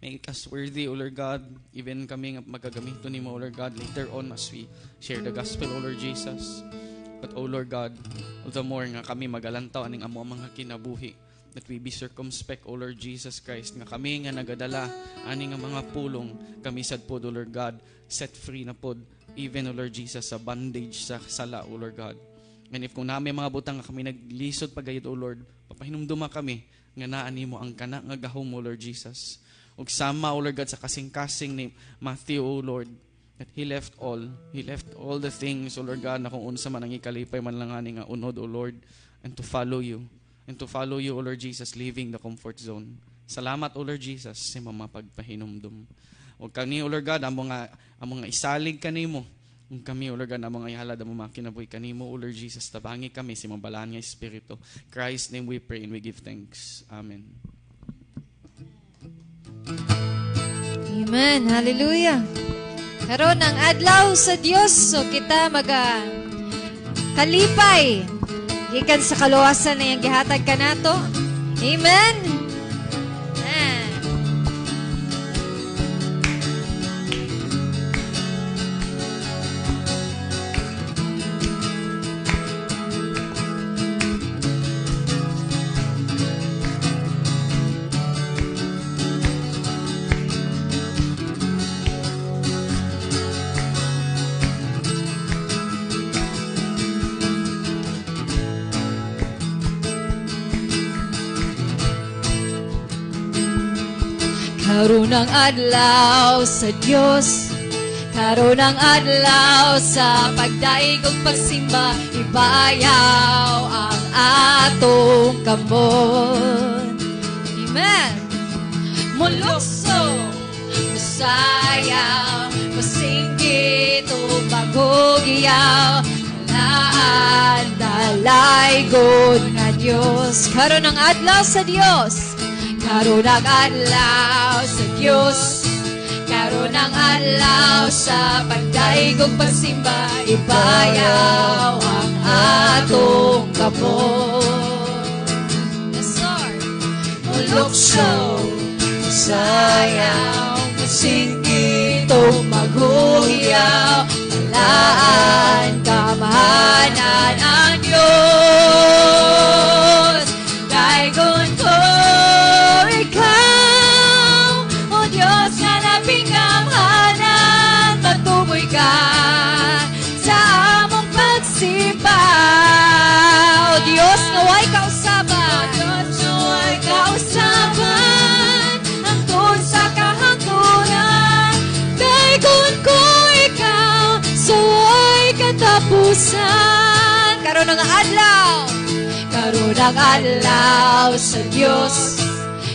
make us worthy, O Lord God, even kami nga magagamito nimo, O Lord God, later on as we share the gospel, O Lord Jesus. But, O Lord God, all the more nga kami magalantaw aning amo ang mga kinabuhi, that we be circumspect, O Lord Jesus Christ, nga kami nga nagadala ani nga mga pulong, kami sad pod, O Lord God, set free na pod, even, O Lord Jesus, sa bondage sa sala, O Lord God. And if kung na may mga butang nga kami naglisod pagayod, O Lord, papahinumduma kami nga naan nimo ang kana nga gahom mo, Lord Jesus. Ug sama, O Lord God, sa kasing-kasing ni Matthew, O Lord, that he left all the things, O Lord God, na kung unsa man ang ikalipay man lang ani nga unod, O Lord, and to follow you, O Lord Jesus, leaving the comfort zone. Salamat, O Lord Jesus, sa mga pagpahinumdum. Ug kani, O Lord God, amo nga isalig kanimo. Ug kami, O Lord God, amo nga ihalad amo mga kinabuhi kanimo, O Lord Jesus, tabangi kami sa imong balaan nga espiritu. Christ's name we pray and we give thanks. Amen.
Amen. Hallelujah. Karon ang adlaw sa Dios, so kita kalipay gikan sa kaluwasan na yang gihatag kanato. Amen. Karon ang adlaw sa Dios, karon ang adlaw sa pagdaig ug pagsimba, ibayaw ang atong kamot. Amen. Mulukso, masayaw, masinggit ug magugiyaw, laan dalay god nga Dios. Karon ang adlaw sa Dios, karon ang adlaw sa Dios, karon ang adlaw sa pagdaig ug pagsimba, ibayaw ang atong kamot. Yes, Lord. Mulukso, masayaw, masinggit ug maguhiyaw, malaan kamahanan ang Dios. Daigon ko ikaw, O Diyos nga napingamhanan, matuboy ka sa among pagsimba. O Diyos naway kausaban, O Diyos naway kausaban, hangtod sa kahangturan. Daigon ko ikaw, saway katapusan. Karon ang adlaw, karon ang adlaw sa Dios,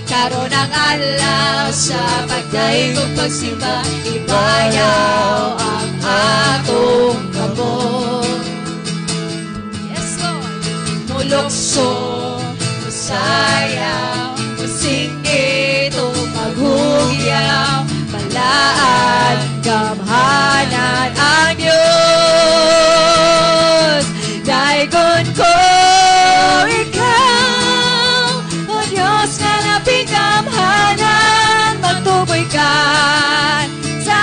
karon ang adlaw sa pagdaig ug pagsimba, ibayaw ang atong kamot. Yes, Lord. Mulukso, masayaw, masinggit ug maghugiyaw, malaan gamhanan ang Dios. Daigon ko ikaw, O Diyos nga napingamhanan, magtuboy ka sa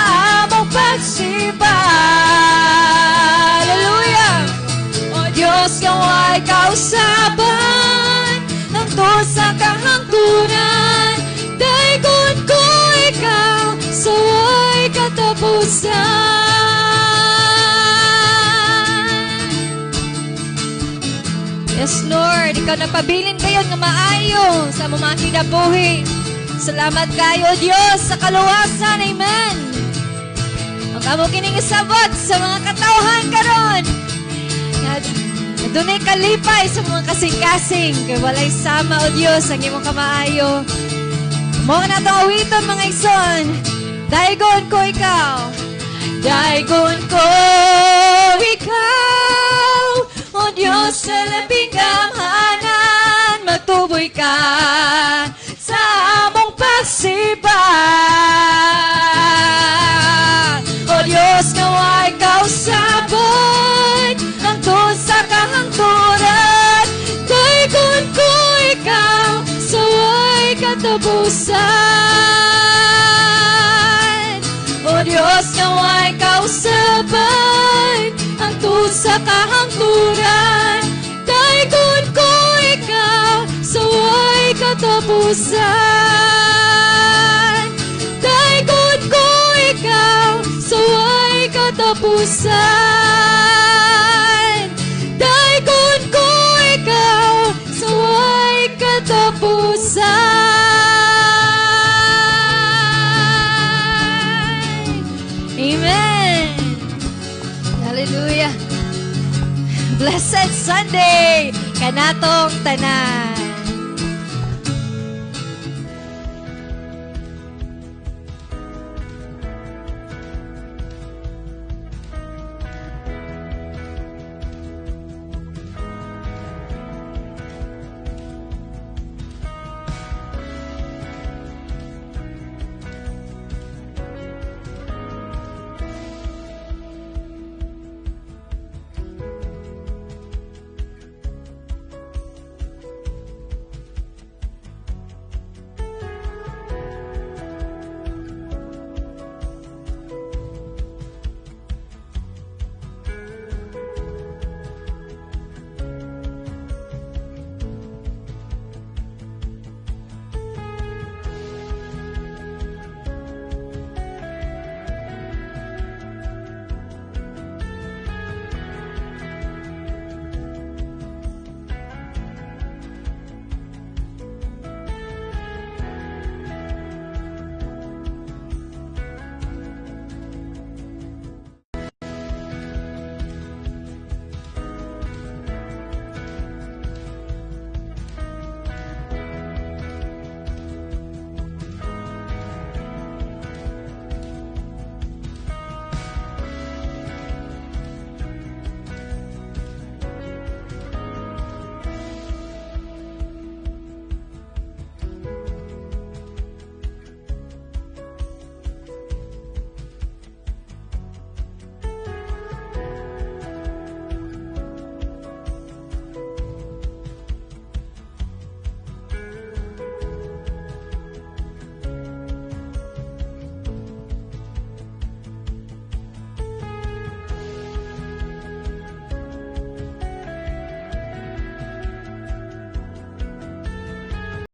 among pagsimba. Hallelujah. O Diyos nga way kausaban, hangtod sa kahangturan. Daigon ko ikaw, saway katapusan. Yes, Lord, ikaw nagpabilin kayo nga maayo sa mga kinabuhi. Salamat kayo, Diyos, sa kaluwasan. Amen. Ang amo kining isabot sa mga katawhan karon. Dunay kalipay sa mga kasing-kasing. Kay walay sama, O Diyos, ang imong kamaayo. Mo na itong awiton, mga ison. Daigon ko ikaw. Daigon ko ikaw, O Diyos sa labing gamhanan, magtuboy ka sa among pagsimba. O Diyos nga way kausaban, hangtod sa kahangturan. Daigon ko ikaw, saway katapusan. O Diyos nga way kausaban, hangtod sa kahangturan. Daigon ko ikaw, saway katapusan. Daigon ko ikaw, saway katapusan. Daigon Hallelujah. Blessed Sunday kanatong tanan.